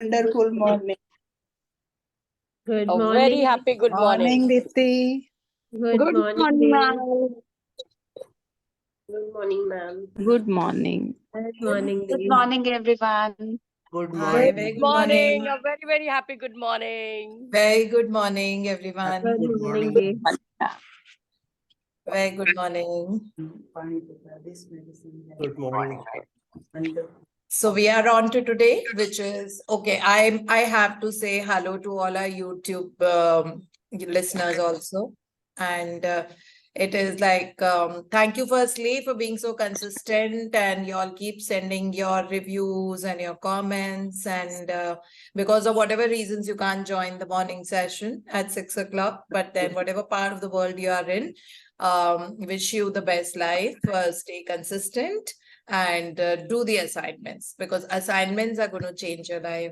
Wonderful morning. Good A morning. very happy good morning. Dipti. Good morning, ma'am. Good morning, ma'am. Good morning. Good morning, Good Diff. morning, everyone. Good Very morning. good morning. A very, very happy good morning. Very good morning, everyone. Good Good morning, morning. Diff. Very good morning. Good morning. So we are on to today, which is okay. I have to say hello to all our YouTube listeners also, and it is like thank you firstly for being so consistent, and you all keep sending your reviews and your comments, and because of whatever reasons you can't join the morning session at 6 o'clock, but then whatever part of the world you are in, wish you the best life. Stay consistent and do the assignments, because assignments are going to change your life.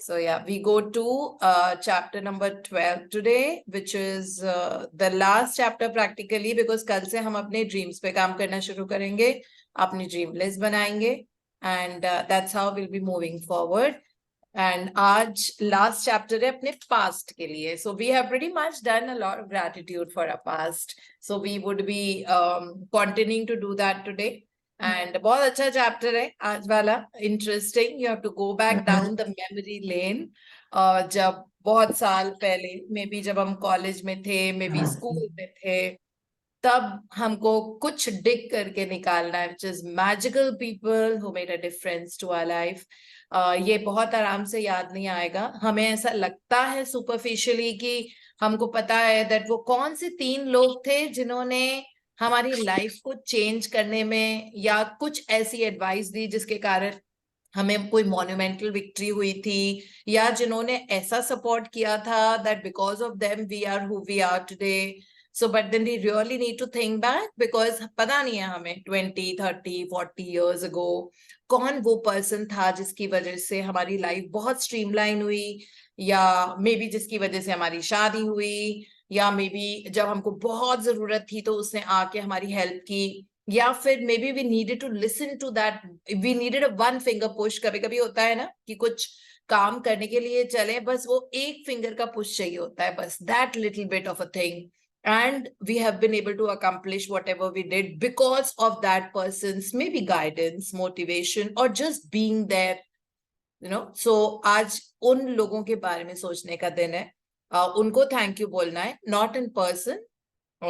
So yeah, we go to chapter number 12 today, which is the last chapter practically, because कल से हम अपने dreams पे काम करना शुरू करेंगे, अपनी dream list बनाएंगे, and that's how we'll be moving forward. And आज last chapter है अपने past के लिए. So we have pretty much done a lot of gratitude for our past. So we would be continuing to do that today. And बहुत अच्छा chapter है आज वाला, interesting. You have to go back down the memory lane. जब बहुत साल पहले, maybe जब हम college में थे, maybe school में थे, तब हमको कुछ dig करके निकालना है, which is magical people who made a difference to our life. ये बहुत आराम से याद नहीं आएगा. हमें ऐसा लगता है superficially कि हमको पता है that वो कौन से 3 लोग थे जिन्होंने हमारी लाइफ को चेंज करने में या कुछ ऐसी एडवाइस दी जिसके कारण हमें कोई मॉन्यूमेंटल विक्ट्री हुई थी, या जिन्होंने ऐसा सपोर्ट किया था that because of them we are who we are today. So but then we really need to think back, because पता नहीं है हमें 20, 30, 40 years ago कौन वो पर्सन था जिसकी वजह से हमारी लाइफ बहुत स्ट्रीमलाइन हुई, या मे बी जिसकी वजह से हमारी शादी हुई, या मे बी जब हमको बहुत जरूरत थी तो उसने आके हमारी हेल्प की, या फिर maybe we needed to listen to that, we needed a one finger push. कभी कभी होता है ना कि कुछ काम करने के लिए चले, बस वो एक फिंगर का पुश चाहिए होता है, बस that little bit of a thing, and we have been able to accomplish whatever we did because of that person's maybe guidance, motivation, or just being there, you know. So आज उन लोगों के बारे में सोचने का दिन है. उनको थैंक यू बोलना है, not in person,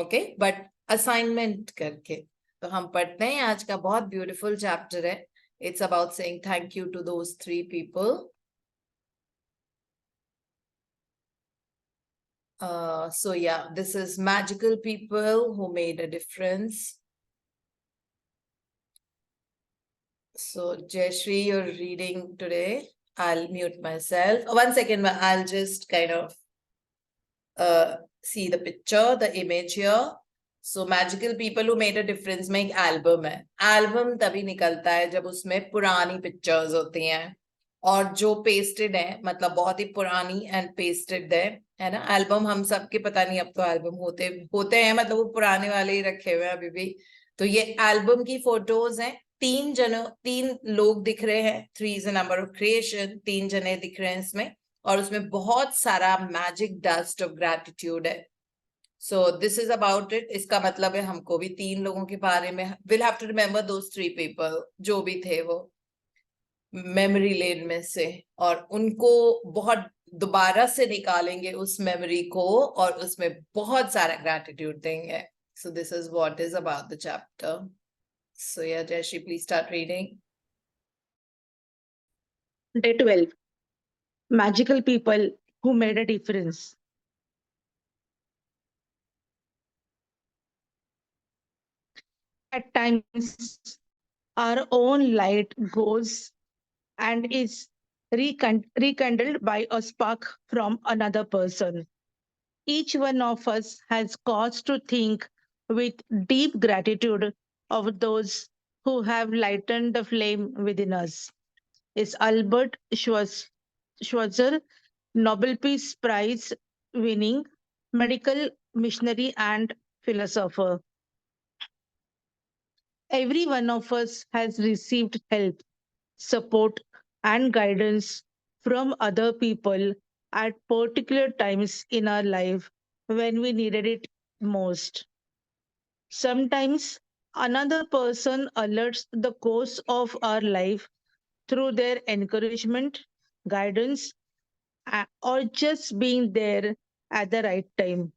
okay, but assignment करके. तो हम पढ़ते हैं, आज का बहुत ब्यूटीफुल चैप्टर है. It's about saying thank you to those 3 people. So yeah, this is magical people who made a difference. So Jayashree, you're reading today. I'll mute myself. 1 second, I'll just kind of see the picture, the image here. So magical people who made a difference में एक album है. Album तभी निकलता है जब उसमें पुरानी pictures होती हैं, और जो पेस्टेड है, मतलब बहुत ही पुरानी एंड पेस्टेड है ना. एल्बम हम सबके पता नहीं, अब तो एल्बम होते हैं, मतलब वो पुराने वाले ही रखे हुए हैं अभी भी. तो ये एल्बम की फोटोज हैं. 3 लोग दिख रहे हैं. 3 is a number of creation. 3 जने दिख रहे हैं इसमें, और उसमें बहुत सारा मैजिक डस्ट ऑफ ग्रैटिट्यूड है. So this is about it. इसका मतलब है हमको भी 3 लोगों के बारे में, we'll have to remember those 3 people जो भी थे वो मेमोरी लेन में से, और उनको बहुत दोबारा से निकालेंगे उस मेमोरी को, और उसमें बहुत सारा ग्रैटिट्यूड देंगे. So this is what is about the chapter. So yeah, Jayashree, please start reading. Day 12. Magical people who made a difference. At times, our own light goes and is rekindled by a spark from another person. Each one of us has cause to think with deep gratitude of those who have lightened the flame within us. Is Albert Schweitzer, Nobel Peace Prize winning medical missionary and philosopher. Every one of us has received help, support, and guidance from other people at particular times in our life when we needed it most. Sometimes another person alerts the course of our life through their encouragement, guidance, or just being there at the right time.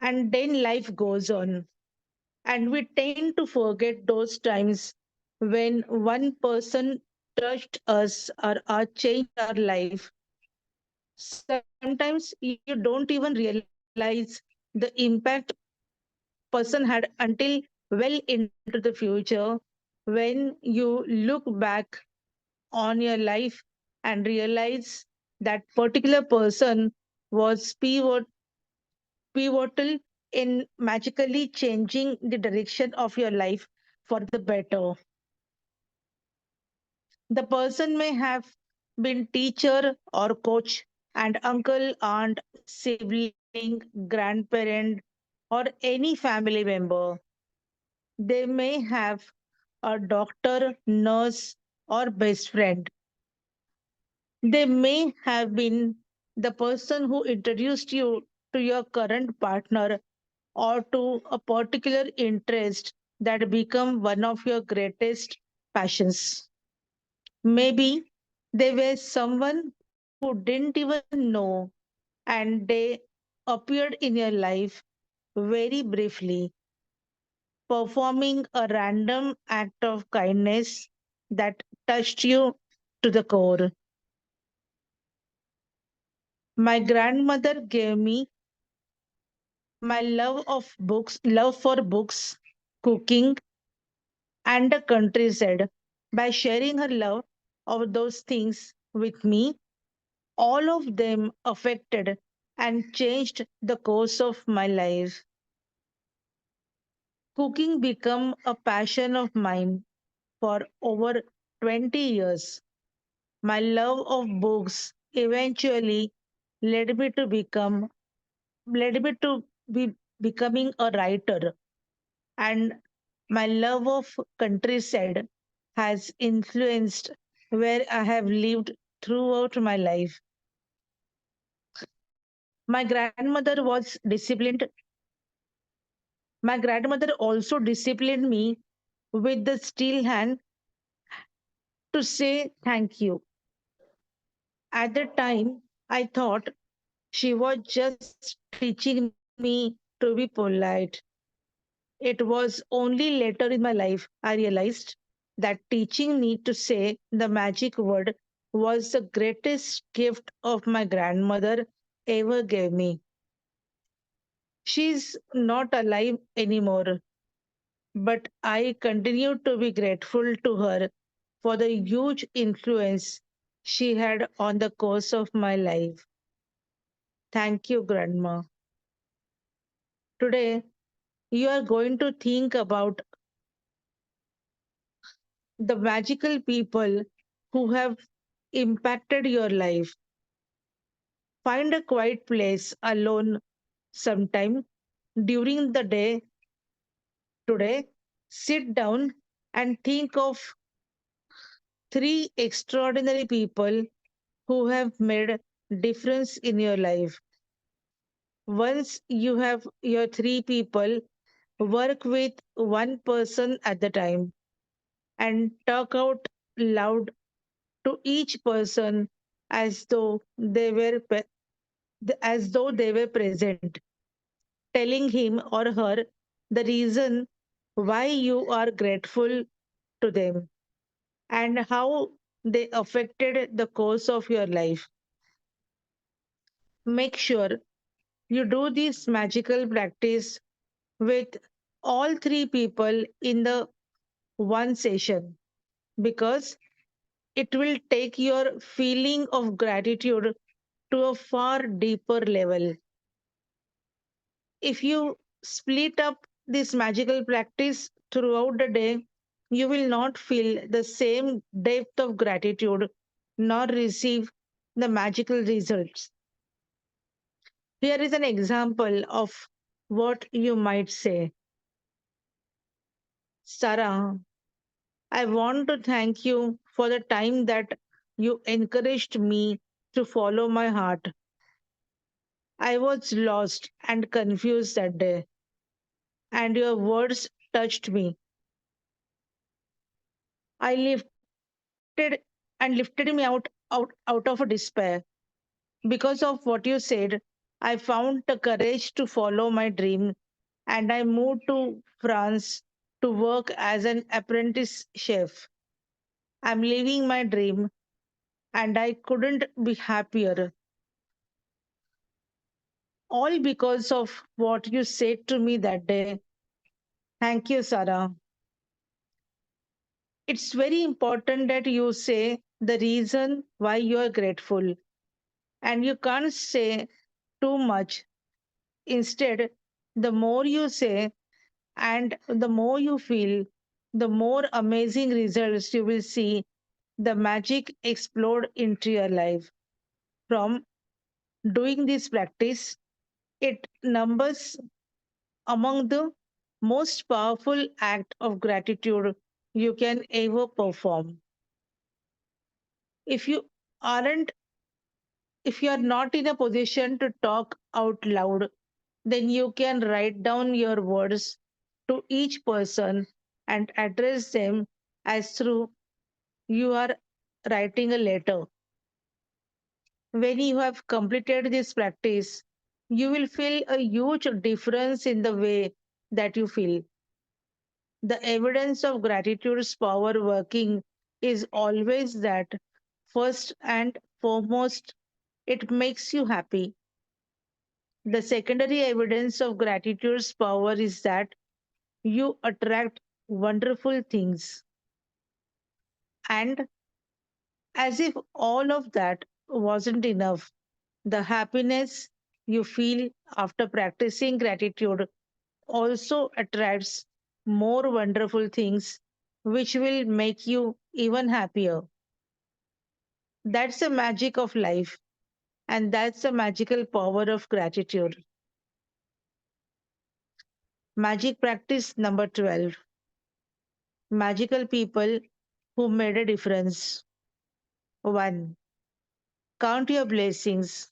And then life goes on. And we tend to forget those times when one person touched us or changed our life. Sometimes you don't even realize the impact person had until well into the future when you look back on your life and realize that particular person was pivotal in magically changing the direction of your life for the better. The person may have been teacher or coach and uncle, aunt, sibling, grandparent, or any family member. They may have a doctor, nurse, or best friend. They may have been the person who introduced you to your current partner or to a particular interest that become one of your greatest passions. Maybe they were someone who didn't even know and they appeared in your life very briefly, performing a random act of kindness that touched you to the core. My grandmother gave me my love for books, cooking, and the countryside by sharing her love of those things with me. All of them affected and changed the course of my life. Cooking became a passion of mine for over 20 years. My love of books eventually led me to become led me to be becoming a writer, and my love of countryside has influenced where I have lived throughout my life. My grandmother was disciplined. My grandmother also disciplined me with the steel hand to say thank you. At the time, I thought she was just teaching me to be polite. It was only later in my life I realized that teaching me to say the magic word was the greatest gift of my grandmother ever gave me. She's not alive anymore, but I continue to be grateful to her for the huge influence she had on the course of my life. Thank you, Grandma. Today, you are going to think about the magical people who have impacted your life. Find a quiet place alone sometime during the day today. Sit down and think of three extraordinary people who have made difference in your life. Once you have your three people, work with one person at the time and talk out loud to each person as though they were present, telling him or her the reason why you are grateful to them and how they affected the course of your life. Make sure you do this magical practice with all three people in the one session because it will take your feeling of gratitude to a far deeper level. If you split up this magical practice throughout the day, you will not feel the same depth of gratitude nor receive the magical results. Here is an example of what you might say. Sarah, I want to thank you for the time that You encouraged me to follow my heart. I was lost and confused that day, and your words touched me. I lifted and lifted me out of a despair. Because of what you said, I found the courage to follow my dream, and I moved to France to work as an apprentice chef. I'm living my dream, and I couldn't be happier. All because of what you said to me that day. Thank you, Sarah. It's very important that you say the reason why you are grateful, and you can't say too much. Instead, the more you say and the more you feel, the more amazing results you will see. The magic explode into your life. From doing this practice, it numbers among the most powerful act of gratitude you can ever perform. If you aren't if you are not in a position to talk out loud, then you can write down your words to each person and address them as through you are writing a letter. When you have completed this practice, you will feel a huge difference in the way that you feel. The evidence of gratitude's power working is always that, first and foremost, it makes you happy. The secondary evidence of gratitude's power is that you attract wonderful things. And as if all of that wasn't enough, the happiness you feel after practicing gratitude also attracts more wonderful things, which will make you even happier. That's the magic of life, and that's the magical power of gratitude. Magic practice number 12: magical people who made a difference. 1. Count your blessings.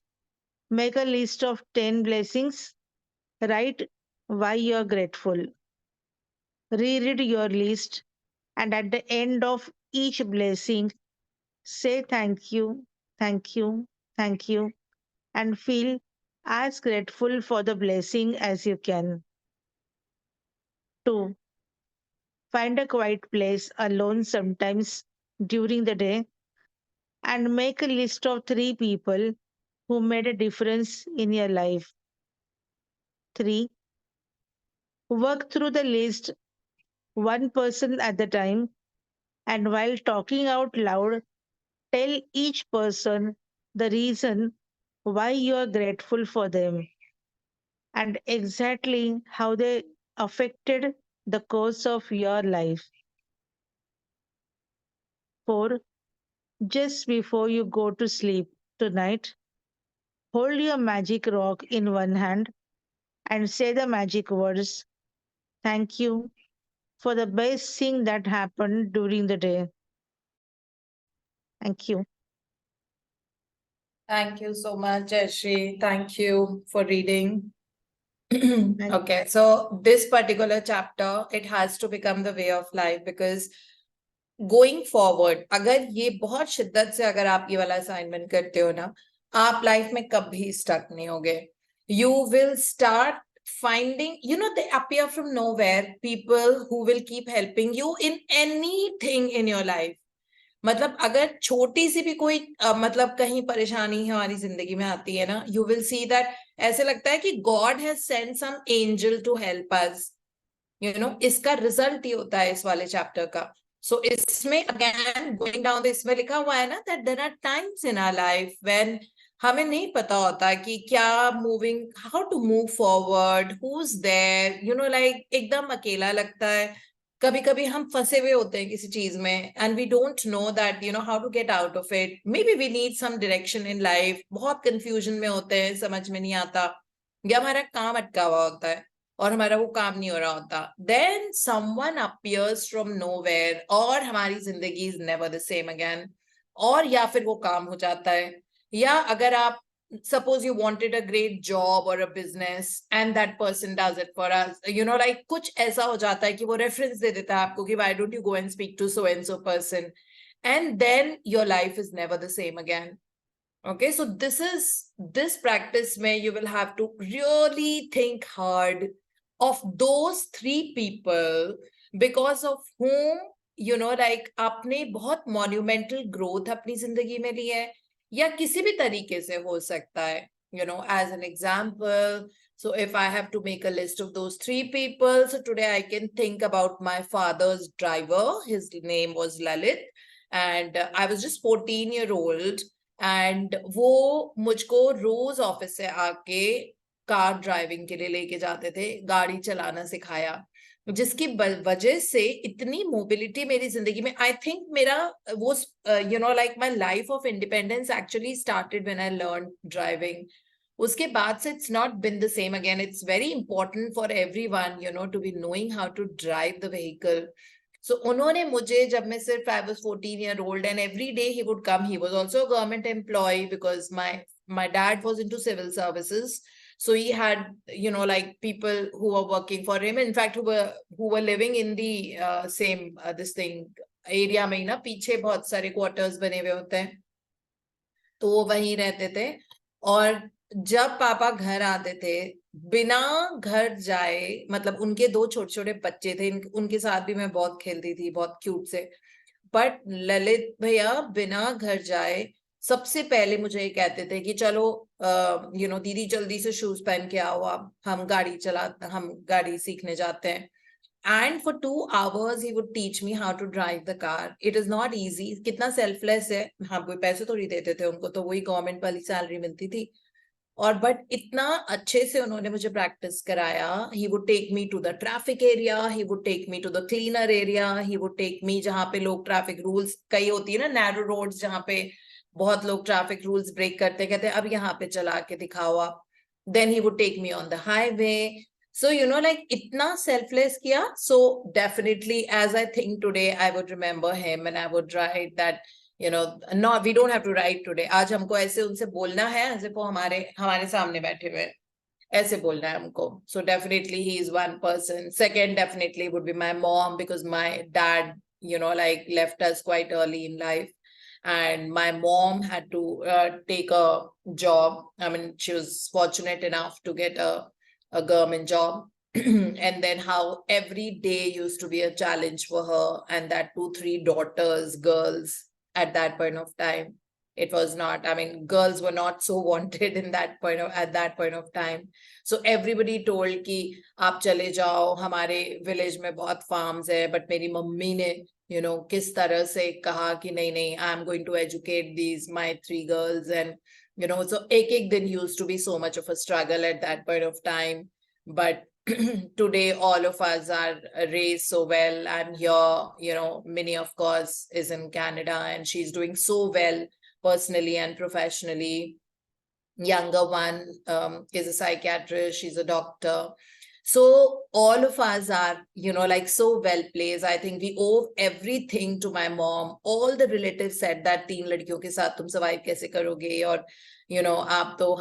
Make a list of 10 blessings. Write why you are grateful. Reread your list, and at the end of each blessing, say thank you, thank you, thank you, and feel as grateful for the blessing as you can. 2. Find a quiet place alone sometimes during the day and make a list of 3 people who made a difference in your life. 3. Work through the list one person at a time, and while talking out loud, tell each person the reason why you are grateful for them and exactly how they affected the course of your life. 4. Just before you go to sleep tonight, hold your magic rock in one hand and say the magic words, thank you for the best thing that happened during the day. Thank you. Thank you so much, Jayashree. Thank you for reading. Okay, so this particular chapter, it has to become the way of life because going forward, अगर ये बहुत शिद्दत से अगर आप ये वाला assignment करते हो ना, आप life में कभी stuck नहीं होगे. You will start finding, they appear from nowhere, people who will keep helping you in anything in your life. मतलब अगर छोटी सी भी कोई मतलब कहीं परेशानी हमारी जिंदगी में आती है ना, यू विल सी दैट ऐसे लगता है कि God has sent some angel to help us. इसका रिजल्ट ही होता है इस वाले चैप्टर का. सो इसमें अगेन गोइंग डाउन, इसमें लिखा हुआ है ना that there are times in our life when हमें नहीं पता होता कि क्या moving, how to move forward, who is there, like एकदम अकेला लगता है. कभी कभी हम फंसे हुए होते हैं किसी चीज में and we don't know that how to get out of it. Maybe we need some direction in life. बहुत कंफ्यूजन में होते हैं, समझ में नहीं आता, या हमारा काम अटका हुआ होता है और हमारा वो काम नहीं हो रहा होता. Then someone appears from nowhere और हमारी जिंदगी is never the same again. और या फिर वो काम हो जाता है, या अगर आप suppose you wanted a great job or a business and that person does it for us, like कुछ ऐसा हो जाता है कि वो reference दे देता है आपको कि why don't you go and speak to so and so person, and then your life is never the same again. Okay, so this practice where you will have to really think hard of those 3 people because of whom like आपने बहुत monumental growth अपनी जिंदगी में ली है, या किसी भी तरीके से हो सकता है, as an example. So if I have to make a list of those 3 people, so today I can think about my father's driver. His name was Lalit, and I was just 14-year-old, and वो मुझको रोज office से आके car driving के लिए लेके जाते थे, गाड़ी चलाना सिखाया, जिसकी वजह से इतनी मोबिलिटी मेरी जिंदगी में, आई थिंक मेरा वो like my life of independence actually started when I learned driving. उसके बाद से it's not been the same again. It's very important for everyone to be knowing how to drive the vehicle. So उन्होंने मुझे, जब मैं सिर्फ I was 14-year-old, and every day he would come. He was also a government employee because my dad was into civil services. So he had, like people who were working for him. In fact, who were living in the same this thing area में ना, पीछे बहुत सारे quarters बने हुए होते हैं, तो वो वहीं रहते थे. और जब पापा घर आते थे, बिना घर जाए, मतलब उनके 2 छोटे छोटे बच्चे थे, उनके साथ भी मैं बहुत खेलती थी, बहुत क्यूट से, बट ललित भैया बिना घर जाए सबसे पहले मुझे ये कहते थे कि चलो दीदी जल्दी से शूज पहन के आओ, आप हम गाड़ी सीखने जाते हैं. And for 2 hours he would teach me how to drive the car. It is not easy. कितना selfless है. हाँ, कोई पैसे थोड़ी देते थे उनको, तो वही गवर्नमेंट वाली सैलरी मिलती थी. और बट इतना अच्छे से उन्होंने मुझे प्रैक्टिस कराया. He would take me to the traffic area, he would take me to the cleaner area, he would take me जहाँ पे लोग ट्रैफिक रूल्स, कई होती है ना नैरो रोड्स जहाँ पे बहुत लोग ट्रैफिक रूल्स ब्रेक करते, कहते अब यहाँ पे चला के दिखाओ आप. Then he would take me on the highway. So like itna selfless kiya. So definitely, as I think today, I would remember him and I would write that, no, we don't have to write today. आज हमको ऐसे उनसे बोलना है, ऐसे वो हमारे सामने बैठे हुए, ऐसे बोलना है हमको. So definitely he is one person. Second definitely would be my mom, because my dad, like left us quite early in life. And my mom had to take a job. I mean, she was fortunate enough to get a government job. And then how every day used to be a challenge for her, and that 2-3 daughters, girls at that point of time. It was not, I mean, girls were not so wanted at that point of time. So everybody told कि आप चले जाओ, हमारे village में बहुत farms है. But मेरी mummy ने किस तरह से कहा कि नहीं, I am going to educate my 3 girls. And so एक दिन used to be so much of a struggle at that point of time. But today all of us are raised so well. I'm here, Minnie of course is in Canada, and she's doing so well personally and professionally. Younger one is a psychiatrist, she's a doctor. So all of us are, like so well placed. I think we owe everything to my mom. All the relatives said that 3 लड़कियों के साथ तुम survive कैसे करोगे, और आप तो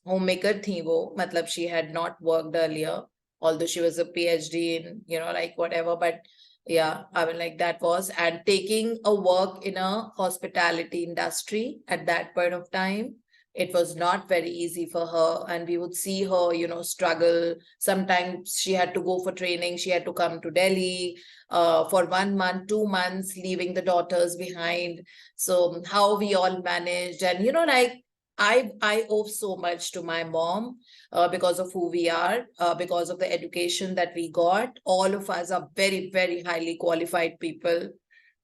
homemaker थी वो, मतलब she had not worked earlier, although she was a PhD in, like whatever, but yeah, I mean, like that was, and taking a work in a hospitality industry at that point of time, it was not very easy for her. And we would see her, struggle. Sometimes she had to go for training. She had to come to Delhi for 1 month, 2 months, leaving the daughters behind. So how we all managed, and, like, I owe so much to my mom because of who we are, because of the education that we got. All of us are very, very highly qualified people.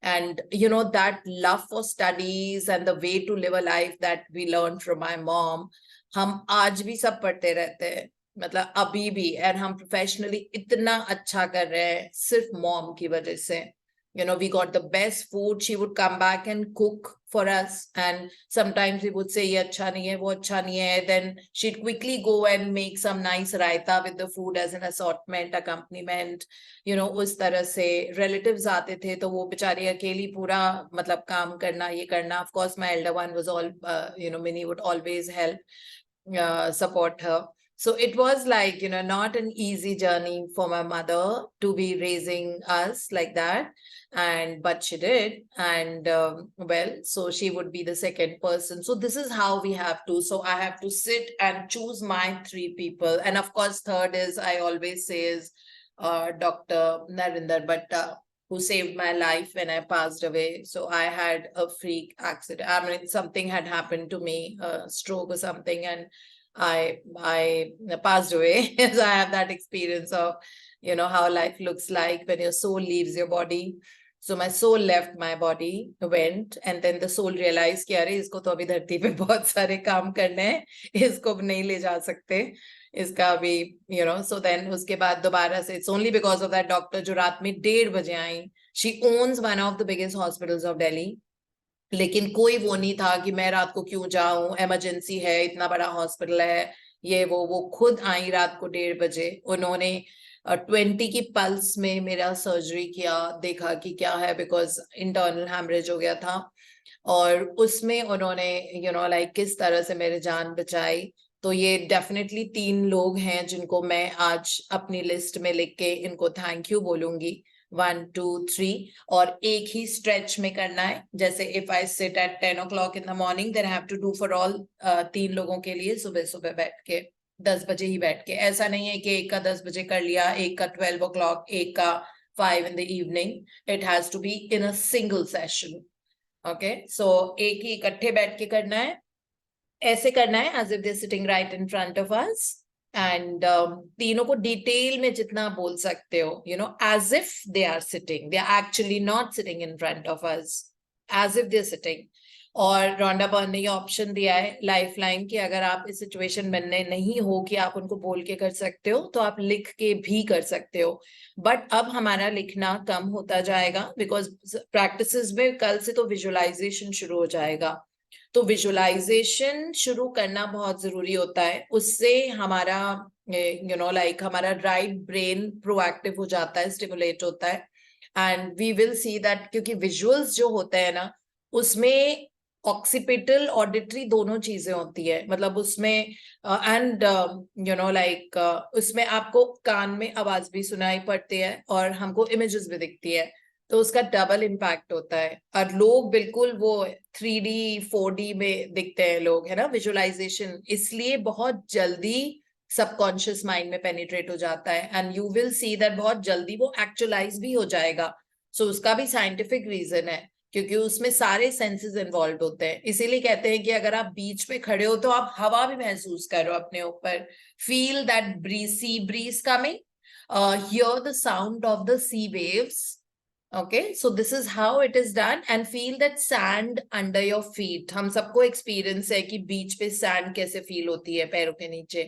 And, that love for studies and the way to live a life that we learned from my mom, हम आज भी सब पढ़ते रहते हैं, मतलब अभी भी, and हम professionally इतना अच्छा कर रहे हैं सिर्फ mom की वजह से. we got the best food. She would come back and cook for us, and sometimes we would say ye acha nahi hai, wo acha nahi hai. Then she'd quickly go and make some nice raita with the food as an assortment, accompaniment. उस तरह से relatives आते थे तो वो बेचारी अकेली पूरा मतलब काम करना ये करना. Of course my elder one was all Minnie would always help support her. So it was like, not an easy journey for my mother to be raising us like that. But she did. And so she would be the second person. So this is how we have to. So I have to sit and choose my 3 people. And of course, third is, I always say, is Dr. Narinder Bhatta, who saved my life when I passed away. So I had a freak accident. I mean, something had happened to me, a stroke or something, and I passed away. So I have that experience of, how life looks like when your soul leaves your body. So my soul left my body, went, and then the soul realized कि अरे इसको तो अभी धरती पे बहुत सारे काम करने हैं, इसको नहीं ले जा सकते, इसका अभी so then उसके बाद दोबारा से, it's only because of that doctor जो रात में 1:30 बजे आई. She owns one of the biggest hospitals of Delhi. लेकिन कोई वो नहीं था कि मैं रात को क्यों जाऊं, इमरजेंसी है, इतना बड़ा हॉस्पिटल है, ये वो खुद आई रात को 1:30 बजे. उन्होंने 20 की पल्स में मेरा सर्जरी किया, देखा कि क्या है, बिकॉज इंटरनल हैमरेज हो गया था. और उसमें उन्होंने लाइक किस तरह से मेरी जान बचाई. तो ये डेफिनेटली 3 लोग हैं जिनको मैं आज अपनी लिस्ट में लिख के इनको थैंक यू बोलूंगी. 1, 2, 3. और एक ही स्ट्रेच में करना है. जैसे if I sit at 10 o'clock in the morning, then I have to do for all 3 लोगों के लिए सुबह बैठ के 10 बजे ही बैठ के. ऐसा नहीं है कि एक का 10 बजे कर लिया, एक का 12 o'clock, एक का 5 in the evening. It has to be in a single session. Okay, so एक ही इकट्ठे बैठ के करना है, ऐसे करना है as if they're sitting right in front of us. And तीनों को डिटेल में जितना बोल सकते हो, as if they are sitting, they are actually not sitting in front of us, as if they're sitting. और रोंडा बर्न ने ये ऑप्शन दिया है लाइफलाइन कि अगर आप इस सिचुएशन बनने नहीं हो कि आप उनको बोल के कर सकते हो, तो आप लिख के भी कर सकते हो. बट अब हमारा लिखना कम होता जाएगा, बिकॉज प्रैक्टिसेस में कल से तो विजुअलाइजेशन शुरू हो जाएगा. तो विजुअलाइजेशन शुरू करना बहुत जरूरी होता है. उससे हमारा हमारा राइट ब्रेन प्रोएक्टिव हो जाता है, स्टिमुलेट होता है. And we will see that, क्योंकि विजुअल्स जो होते हैं ना, उसमें ऑक्सीपिटल ऑडिटरी दोनों चीजें होती है. मतलब उसमें एंड उसमें आपको कान में आवाज भी सुनाई पड़ती है और हमको इमेजेस भी दिखती है. तो उसका डबल इम्पैक्ट होता है. और लोग बिल्कुल वो 3D 4D में दिखते हैं लोग, है ना. विजुअलाइजेशन इसलिए बहुत जल्दी सबकॉन्शियस माइंड में पेनिट्रेट हो जाता है. And you will see that बहुत जल्दी वो एक्चुअलाइज भी हो जाएगा. सो उसका भी साइंटिफिक रीजन है, क्योंकि उसमें सारे सेंसेस इन्वॉल्व होते हैं. इसीलिए कहते हैं कि अगर आप बीच पे खड़े हो तो आप हवा भी महसूस करो अपने ऊपर. Feel that sea breeze coming, hear the sound of the sea waves. Okay, so this is how it is done. And feel that sand under your feet. हम सबको एक्सपीरियंस है कि बीच पे सैंड कैसे फील होती है पैरों के नीचे.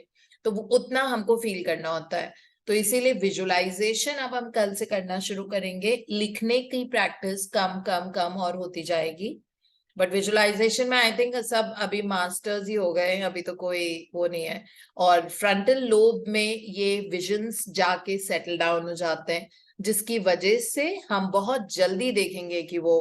तो वो उतना हमको फील करना होता है. तो इसीलिए विजुअलाइजेशन अब हम कल से करना शुरू करेंगे. लिखने की प्रैक्टिस कम और होती जाएगी. बट विजुअलाइजेशन में आई थिंक सब अभी मास्टर्स ही हो गए, अभी तो कोई वो नहीं है. और फ्रंटल लोब में ये विजन्स जाके सेटल डाउन हो जाते हैं, जिसकी वजह से हम बहुत जल्दी देखेंगे कि वो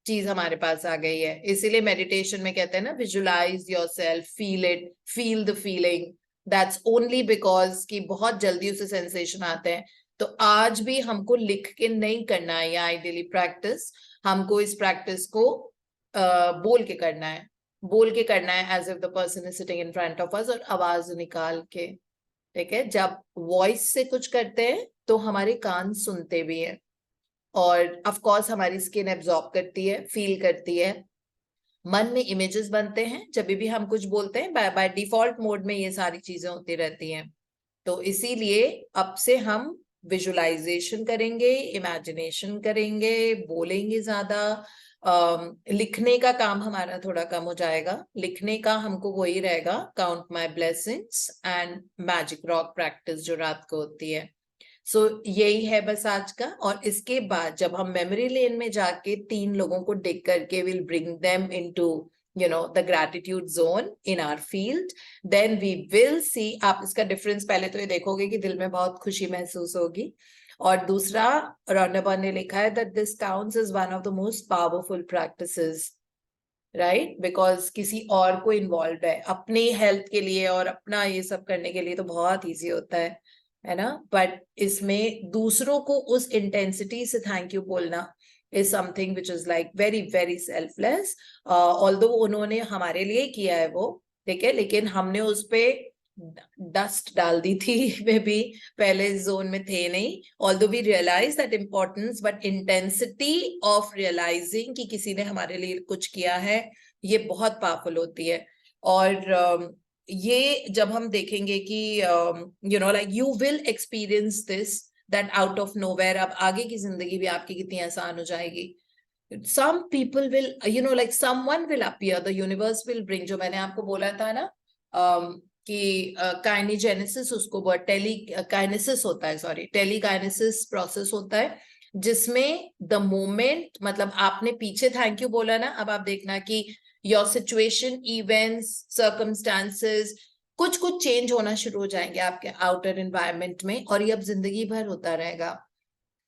चीज हमारे पास आ गई है. इसीलिए मेडिटेशन में कहते हैं ना, visualise yourself, feel it, feel the feeling. That's only because कि बहुत जल्दी उसे सेंसेशन आते हैं. तो आज भी हमको लिख के नहीं करना है ये आइडियली प्रैक्टिस. हमको इस प्रैक्टिस को बोल के करना है. बोल के करना है as if the person is sitting in front of us, और आवाज निकाल के. ठीक है. जब वॉइस से कुछ करते हैं तो हमारे कान सुनते भी हैं, और ऑफ कोर्स हमारी स्किन एब्जॉर्ब करती है, फील करती है. मन में इमेजेस बनते हैं जब भी हम कुछ बोलते हैं. बाय डिफॉल्ट मोड में ये सारी चीजें होती रहती हैं. तो इसीलिए अब से हम विजुअलाइजेशन करेंगे, इमेजिनेशन करेंगे, बोलेंगे ज्यादा. लिखने का काम हमारा थोड़ा कम हो जाएगा. लिखने का हमको वही रहेगा, count my blessings and magic rock practice जो रात को होती है. सो यही है बस आज का। और इसके बाद जब हम मेमोरी लेन में जाके 3 लोगों को देख करके will bring them into the gratitude zone in our field, then we will see, आप इसका डिफरेंस पहले तो ये देखोगे कि दिल में बहुत खुशी महसूस होगी। और दूसरा, रॉन्डा ने लिखा है that this counts as one of the most powerful practices, right? Because किसी और को इन्वॉल्व है अपनी हेल्थ के लिए और अपना ये सब करने के लिए तो बहुत इजी होता है ना? बट इसमें दूसरों को उस इंटेंसिटी से थैंक यू बोलना is something which is like very very selfless, although उन्होंने हमारे लिए किया है वो, ठीक है, लेकिन हमने उस पे डस्ट डाल दी थी मे बी, पहले इस जोन में थे नहीं, although we realize that importance, but intensity of realizing कि किसी ने हमारे लिए कुछ किया है ये बहुत पावरफुल होती है। और ये जब हम देखेंगे कि like you will experience this that out of nowhere, अब आगे की जिंदगी भी आपकी कितनी आसान हो जाएगी। Some people will, like someone will appear, the universe will bring, जो मैंने आपको बोला था ना कि काइनेजेनेसिस उसको टेलीकाइनेसिस होता है, सॉरी टेलीकाइनेसिस प्रोसेस होता है, जिसमें द मोमेंट, मतलब आपने पीछे थैंक यू बोला ना, अब आप देखना कि योर सिचुएशन, इवेंट्स, सर्कमस्टांसेस कुछ कुछ चेंज होना शुरू हो जाएंगे आपके आउटर एनवायरनमेंट में, और ये अब जिंदगी भर होता रहेगा।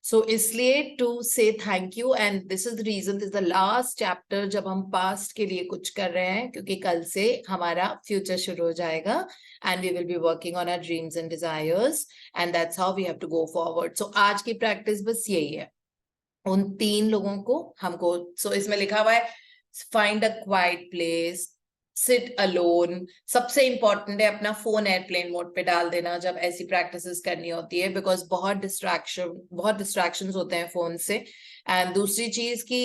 सो इसलिए to say thank you, and this is the reason, this is the last chapter जब हम पास्ट के लिए कुछ कर रहे हैं, क्योंकि कल से हमारा फ्यूचर शुरू हो जाएगा and we will be working on our dreams and desires, and that's how we have to go forward. So आज की प्रैक्टिस बस यही है, उन 3 लोगों को हमको, सो इसमें लिखा हुआ है find a quite place, sit alone, सबसे इंपॉर्टेंट है अपना फोन एयरप्लेन मोड पे डाल देना जब ऐसी प्रैक्टिसेस करनी होती है, बिकॉज बहुत डिस्ट्रैक्शंस होते हैं फोन से। एंड दूसरी चीज की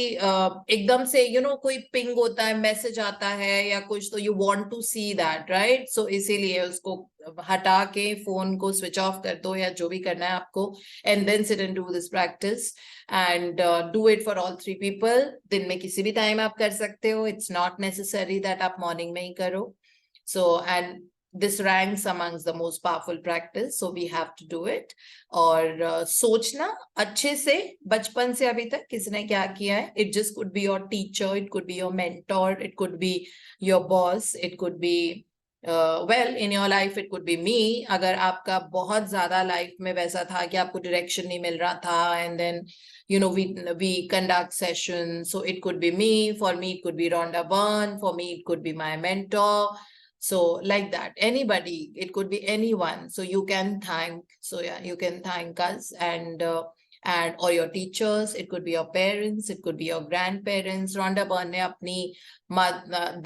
एकदम से कोई पिंग होता है, मैसेज आता है या कुछ, तो you want to see that, right? So इसीलिए उसको हटा के फोन को स्विच ऑफ कर दो या जो भी करना है आपको, and then sit and do this practice, and do it for all 3 people. दिन में किसी भी टाइम आप कर सकते हो, इट्स नॉट नेसेसरी दैट आप मॉर्निंग में ही करो। So and this ranks amongst the most powerful practice, so we have to do it। और सोचना अच्छे से बचपन से अभी तक किसने क्या किया है, it just could be your teacher, it could be your mentor, it could be your boss, it could be well in your life, it could be me। अगर आपका बहुत ज्यादा लाइफ में वैसा था कि आपको डायरेक्शन नहीं मिल रहा था, and then we conduct sessions, so it could be me, for me it could be Rhonda Byrne, for me it could be my mentor, so like that, anybody, it could be anyone, so you can thank, so yeah, you can thank us, and or your teachers, it could be your parents, it could be your grandparents। Rhonda Byrne ने अपनी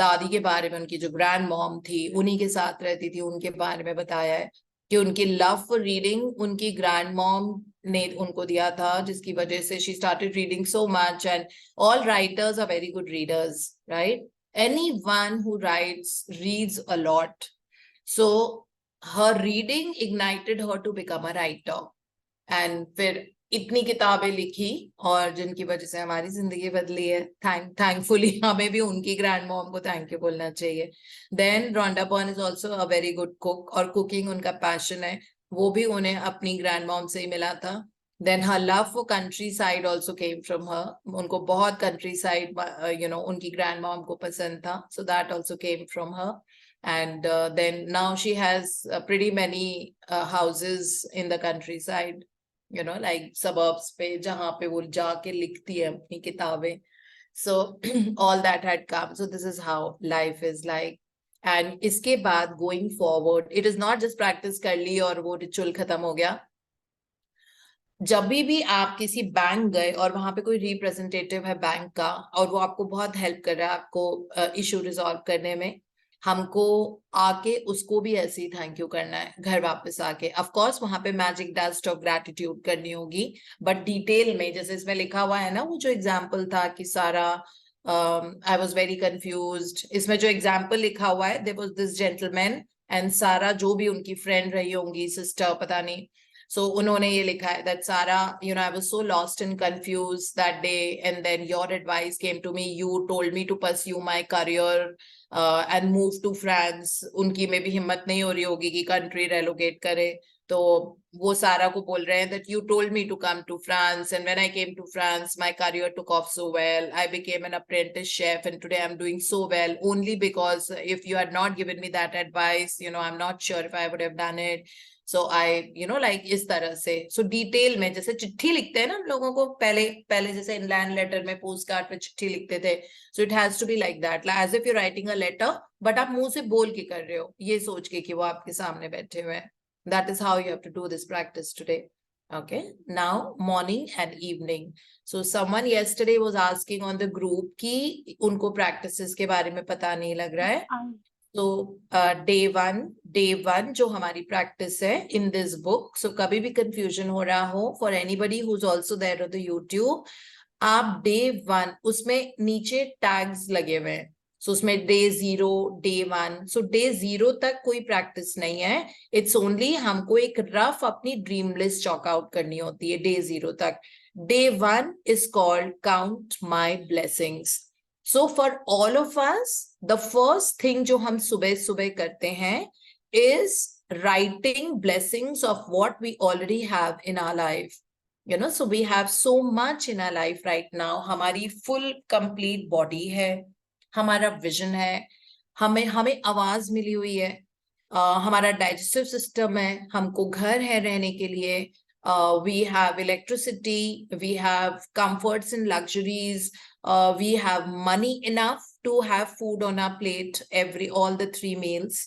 दादी के बारे में, उनकी जो grand mom थी, उन्हीं के साथ रहती थी, उनके बारे में बताया है कि उनकी लव फॉर रीडिंग उनकी ग्रैंड मॉम ने उनको दिया था, जिसकी वजह से she started reading so much, and all writers are very good readers, right? Anyone who writes reads a lot, so her reading ignited her to become a writer, and फिर इतनी किताबें लिखी और जिनकी वजह से हमारी जिंदगी बदली है। थैंकफुली हमें भी उनकी ग्रैंड मॉम को थैंक यू बोलना चाहिए। Then Rhonda Byrne is also a very good cook, और कुकिंग उनका पैशन है, वो भी उन्हें अपनी ग्रैंड मॉम से ही मिला था। Then her love for countryside also came from her, उनको बहुत countryside उनकी ग्रैंड मॉम को पसंद था, so that also came from her। And then now she has pretty many houses in the countryside, like suburbs पे, जहाँ पे वो जाके लिखती है अपनी किताबें। So all that had come, so this is how life is like। And इसके बाद going forward, it is not just practice कर ली और वो ritual खत्म हो गया। जब भी आप किसी बैंक गए और वहां पे कोई रिप्रेजेंटेटिव है बैंक का, और वो आपको बहुत हेल्प कर रहा है आपको इशू रिजॉल्व करने में, हमको आके उसको भी ऐसे ही थैंक यू करना है घर वापस आके। ऑफ कोर्स वहां पे मैजिक डस्ट ऑफ ग्रैटिट्यूड करनी होगी, बट डिटेल में, जैसे इसमें लिखा हुआ है ना, वो जो एग्जाम्पल था कि सारा आई वॉज वेरी कंफ्यूज्ड, इसमें जो एग्जाम्पल लिखा हुआ है, there was this gentleman and Sarah, जो भी उनकी फ्रेंड रही होंगी, सिस्टर, पता नहीं, so उन्होंने ये लिखा है that Sarah, I was so lost and confused that day, and then your advice came to me, you told me to pursue my career and move to France. उनकी में भी हिम्मत नहीं हो रही होगी कि country relocate करे, तो वो सारा को बोल रहे हैं that you told me to come to France, and when I came to France my career took off so well. I became an apprentice chef and today I'm doing so well only because if you had not given me that advice, you know, I'm not sure if I would have done it. So I, you know, like इस तरह से, so detail में जैसे चिट्ठी लिखते हैं ना हम लोगों को, पहले जैसे inland letter में पोस्ट कार्ड पे चिट्ठी लिखते थे, so it has to be like that, like as if you're writing a letter, but आप मुंह से बोल के कर रहे हो, ये सोच के कि वो आपके सामने बैठे हुए हैं. That is how you have to do this practice today. Okay, now morning and evening. So someone yesterday was asking on the group कि उनको practices के बारे में पता नहीं लग रहा है. So day one जो हमारी practice है in this book. So कभी भी confusion हो रहा हो, for anybody who's also there on the YouTube, आप day one उसमें नीचे tags लगे हुए हैं. So उसमें day 0, day 1. So day 0 तक कोई practice नहीं है. It's only हमको एक rough अपनी dream list chalk out करनी होती है day 0 तक. Day 1 is called Count My Blessings. So for all of us, the first thing जो हम सुबह सुबह करते हैं is writing blessings of what we already have in our life. You know, so we have so much in our life right now. हमारी full complete body है, हमारा vision है, हमें आवाज मिली हुई है, हमारा डाइजेस्टिव सिस्टम है, हमको घर है रहने के लिए, we have electricity, we have comforts and luxuries, we have money enough to have food on our plate all the 3 meals,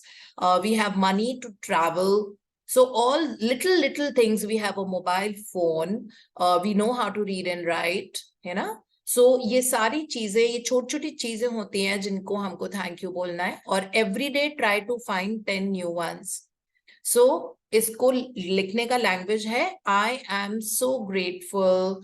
we have money to travel. So all little things, we have a mobile phone, we know how to read and write, you know. So ये सारी चीजें, ये छोटी छोटी चीजें होती हैं जिनको हमको थैंक यू बोलना है, और every day try to find 10 new ones. So इसको लिखने का लैंग्वेज है I am so grateful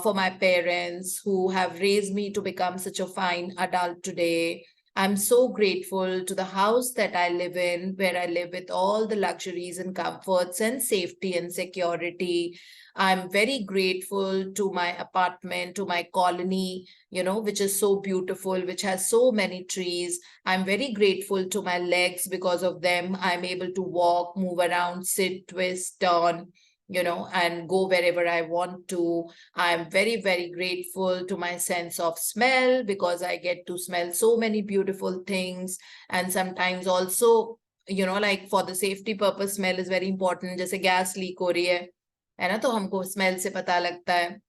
for my parents who have raised me to become such a fine adult today. I'm so grateful to the house that I live in, where I live with all the luxuries and comforts and safety and security. I'm very grateful to my apartment, to my colony, you know, which is so beautiful, which has so many trees. I'm very grateful to my legs. Because of them, I'm able to walk, move around, sit, twist, turn, you know, and go wherever I want to. I'm very, very grateful to my sense of smell, because I get to smell so many beautiful things. And sometimes also, you know, like for the safety purpose, smell is very important. जैसे gas leak हो रही है ना, तो हमको smell से पता लगता है.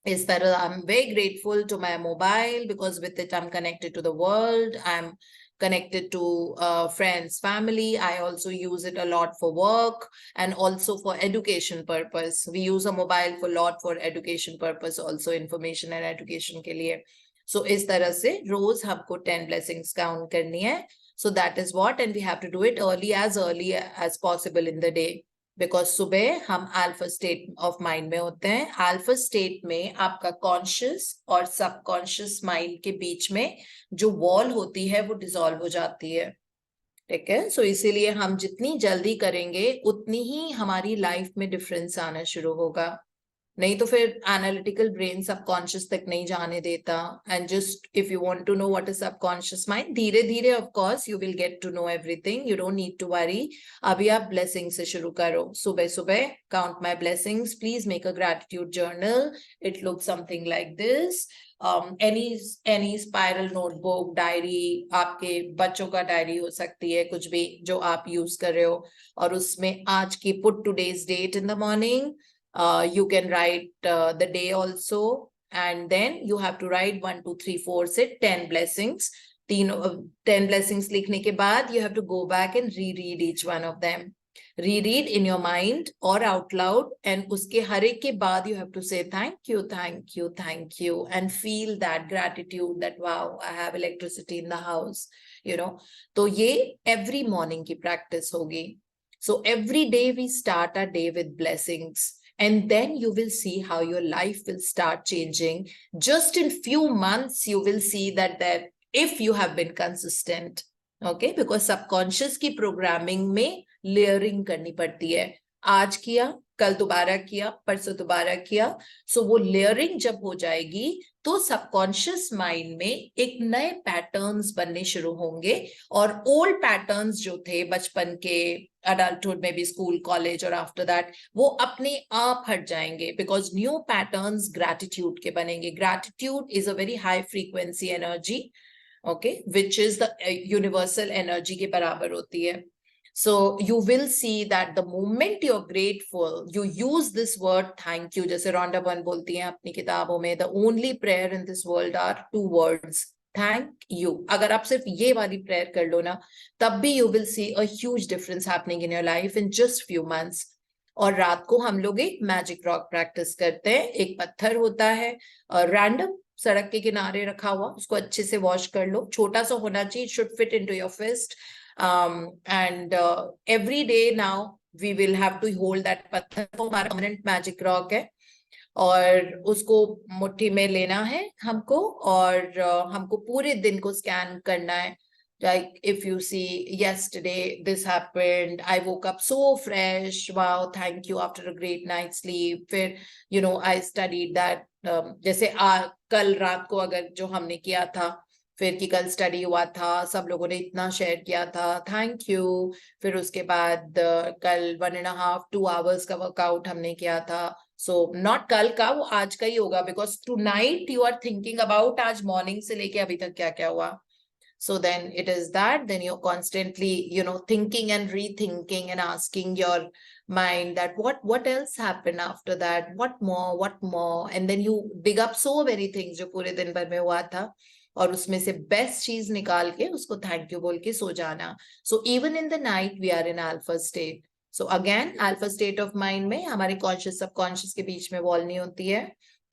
इस तरह I'm very grateful to my mobile, because with it I'm connected to the world. I'm connected to friends, family. I also use it a lot for work and also for education purpose. We use a mobile for a lot for education purpose, also information and education के लिए. So इस तरह से रोज हमको 10 blessings count करनी है. So that is what, and we have to do it early as possible in the day. Because सुबह हम अल्फा स्टेट ऑफ माइंड में होते हैं. अल्फा स्टेट में आपका कॉन्शियस और सबकॉन्शियस माइंड के बीच में जो वॉल होती है वो डिसॉल्व हो जाती है. ठीक है. सो इसीलिए हम जितनी जल्दी करेंगे उतनी ही हमारी लाइफ में डिफरेंस आना शुरू होगा. नहीं तो फिर एनालिटिकल ब्रेन सबकॉन्शियस तक नहीं जाने देता. And just if you want to know what is subconscious mind, धीरे धीरे of course you will get to know everything. You don't need to worry. अभी आप ब्लेसिंग से शुरू करो. सुबह सुबह count my blessings. Please make a gratitude journal. It looks something like this. any spiral notebook, diary, आपके बच्चों का डायरी हो सकती है, कुछ भी जो आप यूज कर रहे हो, और उसमें आज की put today's date in the morning. You can write the day also, and then you have to write 1, 2, 3, 4 से 10 blessings. 10 blessings लिखने के बाद you have to go back and reread each one of them. Reread in your mind or out loud, and उसके हर एक के बाद you have to say thank you, thank you, thank you, and feel that gratitude that wow, I have electricity in the house, you know. तो ये every morning की practice होगी. So every day we start our day with blessings. And then you will see how your life will start changing. Just in few months, you will see that if you have been consistent, okay? Because subconscious की programming में layering करनी पड़ती है. आज किया, कल दोबारा किया, परसों दोबारा किया, सो वो लेयरिंग जब हो जाएगी तो सबकॉन्शियस माइंड में एक नए पैटर्न्स बनने शुरू होंगे, और ओल्ड पैटर्न्स जो थे बचपन के, अडल्टहुड में भी, स्कूल, कॉलेज और आफ्टर दैट, वो अपने आप हट जाएंगे, बिकॉज न्यू पैटर्न्स ग्रैटिट्यूड के बनेंगे. Gratitude is a very high frequency energy, okay, which is the universal energy के बराबर होती है. So you will see that the moment you're grateful, you use this word thank you. जैसे Rhonda Byrne बोलती हैं अपनी किताबों में, the only prayer in this world are 2 words, thank you. अगर आप सिर्फ ये वाली प्रेयर कर लो ना, तब भी you will see a huge difference happening in your life in just few months. और रात को हम लोग एक मैजिक रॉक प्रैक्टिस करते हैं. एक पत्थर होता है रैंडम सड़क के किनारे रखा हुआ, उसको अच्छे से वॉश कर लो, छोटा सा होना चाहिए, should fit into your fist, and every day now we will have to hold that पत्थर. तो हमारा परमानेंट मैजिक रॉक है, और उसको मुट्ठी में लेना है हमको, और हमको पूरे दिन को स्कैन करना है. Like if you see yesterday this happened, I woke up so fresh, wow, thank you, after a great night's sleep. फिर you know I studied that, जैसे कल रात को अगर जो हमने किया था, फिर कि कल स्टडी हुआ था, सब लोगों ने इतना शेयर किया था, थैंक यू. फिर उसके बाद कल 1.5-2 hours का वर्कआउट हमने किया था. सो नॉट कल का, वो आज का ही होगा, because tonight you are thinking about आज मॉर्निंग से लेके अभी तक क्या क्या हुआ. So then it is that, then you're constantly, you know, thinking and rethinking and asking your mind that what else happened after that, what more, and then you dig up so many things जो पूरे दिन भर में हुआ था, और उसमें से बेस्ट चीज निकाल के उसको थैंक यू बोल के सो जाना. So even in the night we are in alpha state. So again, alpha state of mind में हमारे कॉन्शियस सबकॉन्शियस के बीच में वॉल नहीं होती है,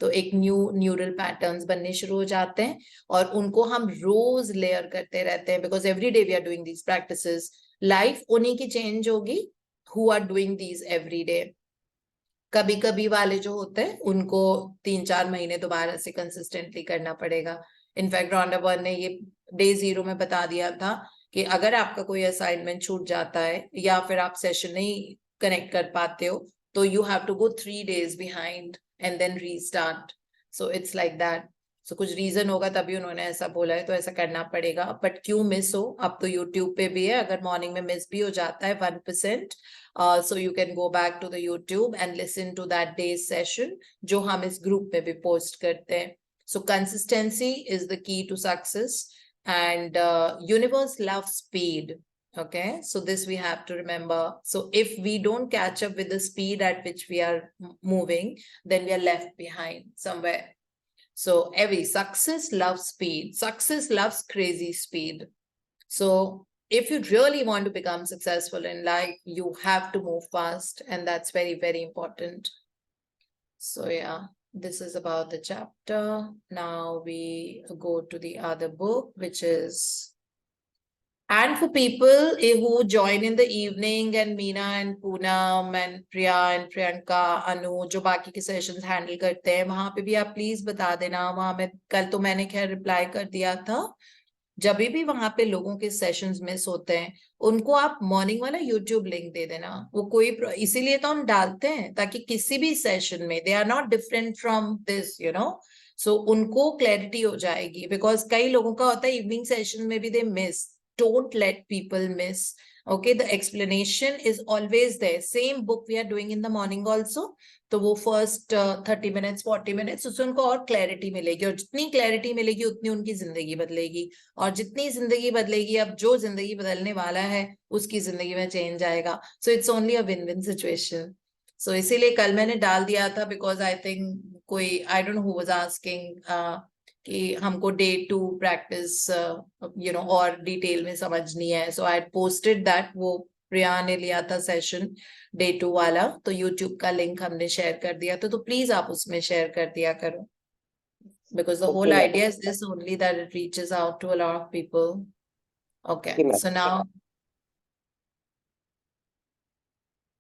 तो एक न्यू न्यूरल पैटर्न्स बनने शुरू हो जाते हैं, और उनको हम रोज लेयर करते रहते हैं, because every day we are doing these practices. Life उन्हीं की चेंज होगी who are doing these every day. कभी कभी वाले जो होते हैं उनको 3-4 महीने दोबारा से कंसिस्टेंटली करना पड़ेगा. इनफैक्ट रॉन्डा बर्न ने ये डे 0 में बता दिया था कि अगर आपका कोई असाइनमेंट छूट जाता है या फिर आप सेशन नहीं कनेक्ट कर पाते हो, तो you have to go 3 days behind and then restart. So it's like that. So कुछ रीजन होगा तभी उन्होंने ऐसा बोला है, तो ऐसा करना पड़ेगा. बट क्यों मिस हो, अब तो यूट्यूब पे भी है, अगर मॉर्निंग में मिस भी हो जाता है 1%, so you can go back to the YouTube and listen to that day's session जो हम इस ग्रुप में भी पोस्ट करते हैं. So consistency is the key to success, and universe loves speed. Okay, so this we have to remember. So if we don't catch up with the speed at which we are moving, then we are left behind somewhere. So every success loves speed. Success loves crazy speed. So if you really want to become successful in life, you have to move fast, and that's very, very important. So yeah, this is about the chapter. Now we go to the other book, which is, and for people who join in the evening, and Meena and Poonam and Priya and Priyanka, Anu, जो बाकी के sessions handle करते हैं, वहां पे भी आप please बता देना. वहां में कल तो मैंने खैर रिप्लाई कर दिया था. जब भी वहां पे लोगों के सेशंस मिस होते हैं, उनको आप मॉर्निंग वाला यूट्यूब लिंक दे देना. वो कोई इसीलिए तो हम डालते हैं, ताकि किसी भी सेशन में they are not different from this, you know. So उनको क्लैरिटी हो जाएगी, बिकॉज कई लोगों का होता है इवनिंग सेशन में भी they miss. Don't let people miss. Okay, the explanation is always there. Same book we are doing in the morning also. तो वो first 30 minutes 40 minutes उससे उनको और clarity मिलेगी, और जितनी clarity मिलेगी उतनी उनकी जिंदगी बदलेगी, और जितनी जिंदगी बदलेगी, अब जो जिंदगी बदलने वाला है उसकी जिंदगी में चेंज आएगा. So it's only a win-win situation. So इसीलिए कल मैंने डाल दिया था, because I think कोई, I don't know who was asking कि हमको डे 2 प्रैक्टिस यू नो और डिटेल में समझनी है. सो आई पोस्टेड दैट. वो प्रिया ने लिया था सेशन डे 2 वाला, तो यूट्यूब का लिंक हमने शेयर कर दिया था, तो प्लीज आप उसमें शेयर कर दिया करो, because the whole idea is this only, that it reaches out to a lot of people. Okay, so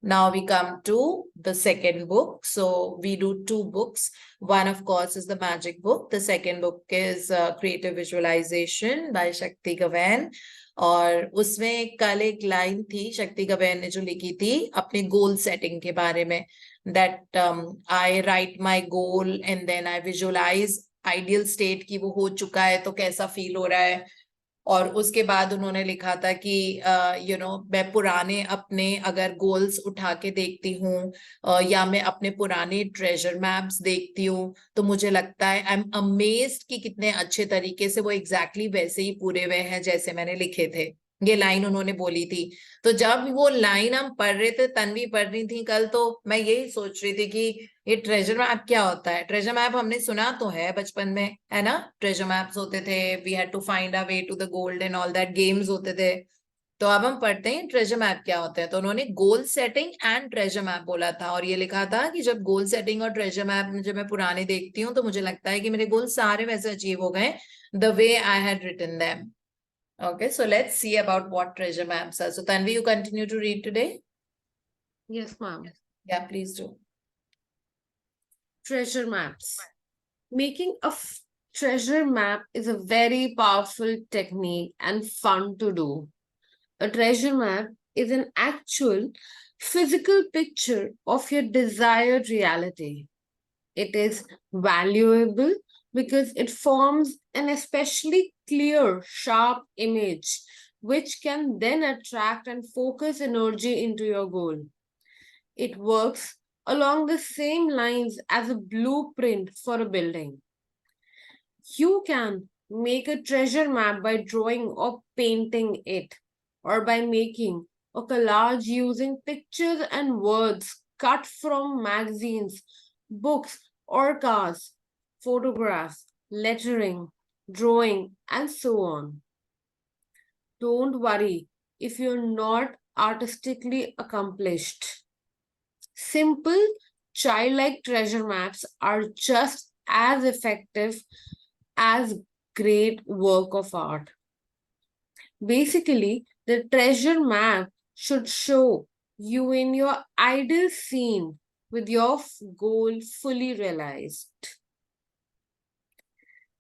now we come to the second book. So we do 2 books. One, of course, is the magic book. The second book is Creative Visualization by Shakti Gawain. और उसमें कल एक line थी शक्ति गवैन ने जो लिखी थी अपने गोल सेटिंग के बारे में. that I write my goal and then I visualize ideal state कि वो हो चुका है तो कैसा फील हो रहा है. और उसके बाद उन्होंने लिखा था कि मैं पुराने अपने अगर गोल्स उठा के देखती हूँ या मैं अपने पुराने ट्रेजर मैप्स देखती हूँ तो मुझे लगता है आई एम अमेज्ड कि कितने अच्छे तरीके से वो एग्जैक्टली वैसे ही पूरे हुए हैं जैसे मैंने लिखे थे. ये लाइन उन्होंने बोली थी. तो जब वो लाइन हम पढ़ रहे थे, तन्वी पढ़ रही थी कल, तो मैं यही सोच रही थी कि ये ट्रेजर मैप क्या होता है. ट्रेजर मैप हमने सुना तो है बचपन में, है ना. ट्रेजर मैप्स होते थे, we had to find a way to the gold and all that, games होते थे. तो अब हम पढ़ते हैं ट्रेजर मैप क्या होता है. तो उन्होंने goal setting and treasure map बोला था और ये लिखा था कि जब गोल सेटिंग और ट्रेजर मैप जब मैं पुराने देखती हूँ तो मुझे लगता है कि मेरे गोल सारे वैसे अचीव हो गए the way I had written them. Okay, so let's see about what treasure maps are. So Tanvi, you continue to read today? Yes, ma'am. Yeah, please do. Treasure maps. Making a treasure map is a very powerful technique and fun to do. A treasure map is an actual physical picture of your desired reality. It is valuable because it forms an especially clear, sharp image, which can then attract and focus energy into your goal. It works along the same lines as a blueprint for a building. You can make a treasure map by drawing or painting it, or by making a collage using pictures and words cut from magazines, books, or cards, photographs, lettering, drawing, and so on. Don't worry if you're not artistically accomplished. Simple, childlike treasure maps are just as effective as great work of art. Basically, the treasure map should show you in your ideal scene with your goal fully realized.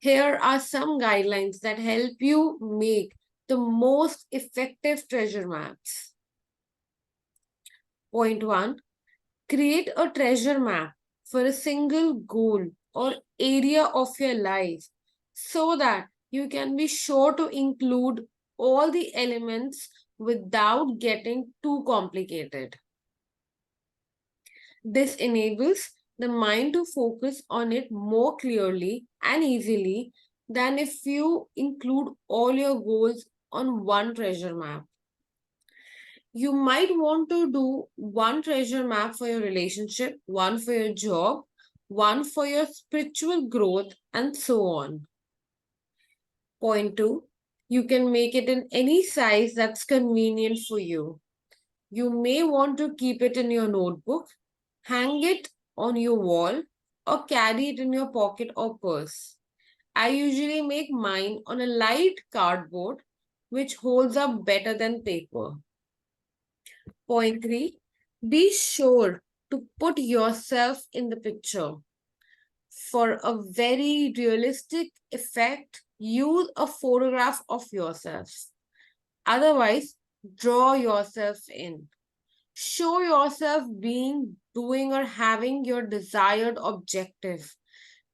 Here are some guidelines that help you make the most effective treasure maps. Point 1. Create a treasure map for a single goal or area of your life so that you can be sure to include all the elements without getting too complicated. This enables the mind to focus on it more clearly and easily than if you include all your goals on one treasure map. You might want to do one treasure map for your relationship, one for your job, one for your spiritual growth, and so on. Point 2. You can make it in any size that's convenient for you. You may want to keep it in your notebook, hang it on your wall, or carry it in your pocket or purse. I usually make mine on a light cardboard, which holds up better than paper. Point 3. Be sure to put yourself in the picture. For a very realistic effect, use a photograph of yourself. Otherwise, draw yourself in. Show yourself being, doing, or having your desired objective.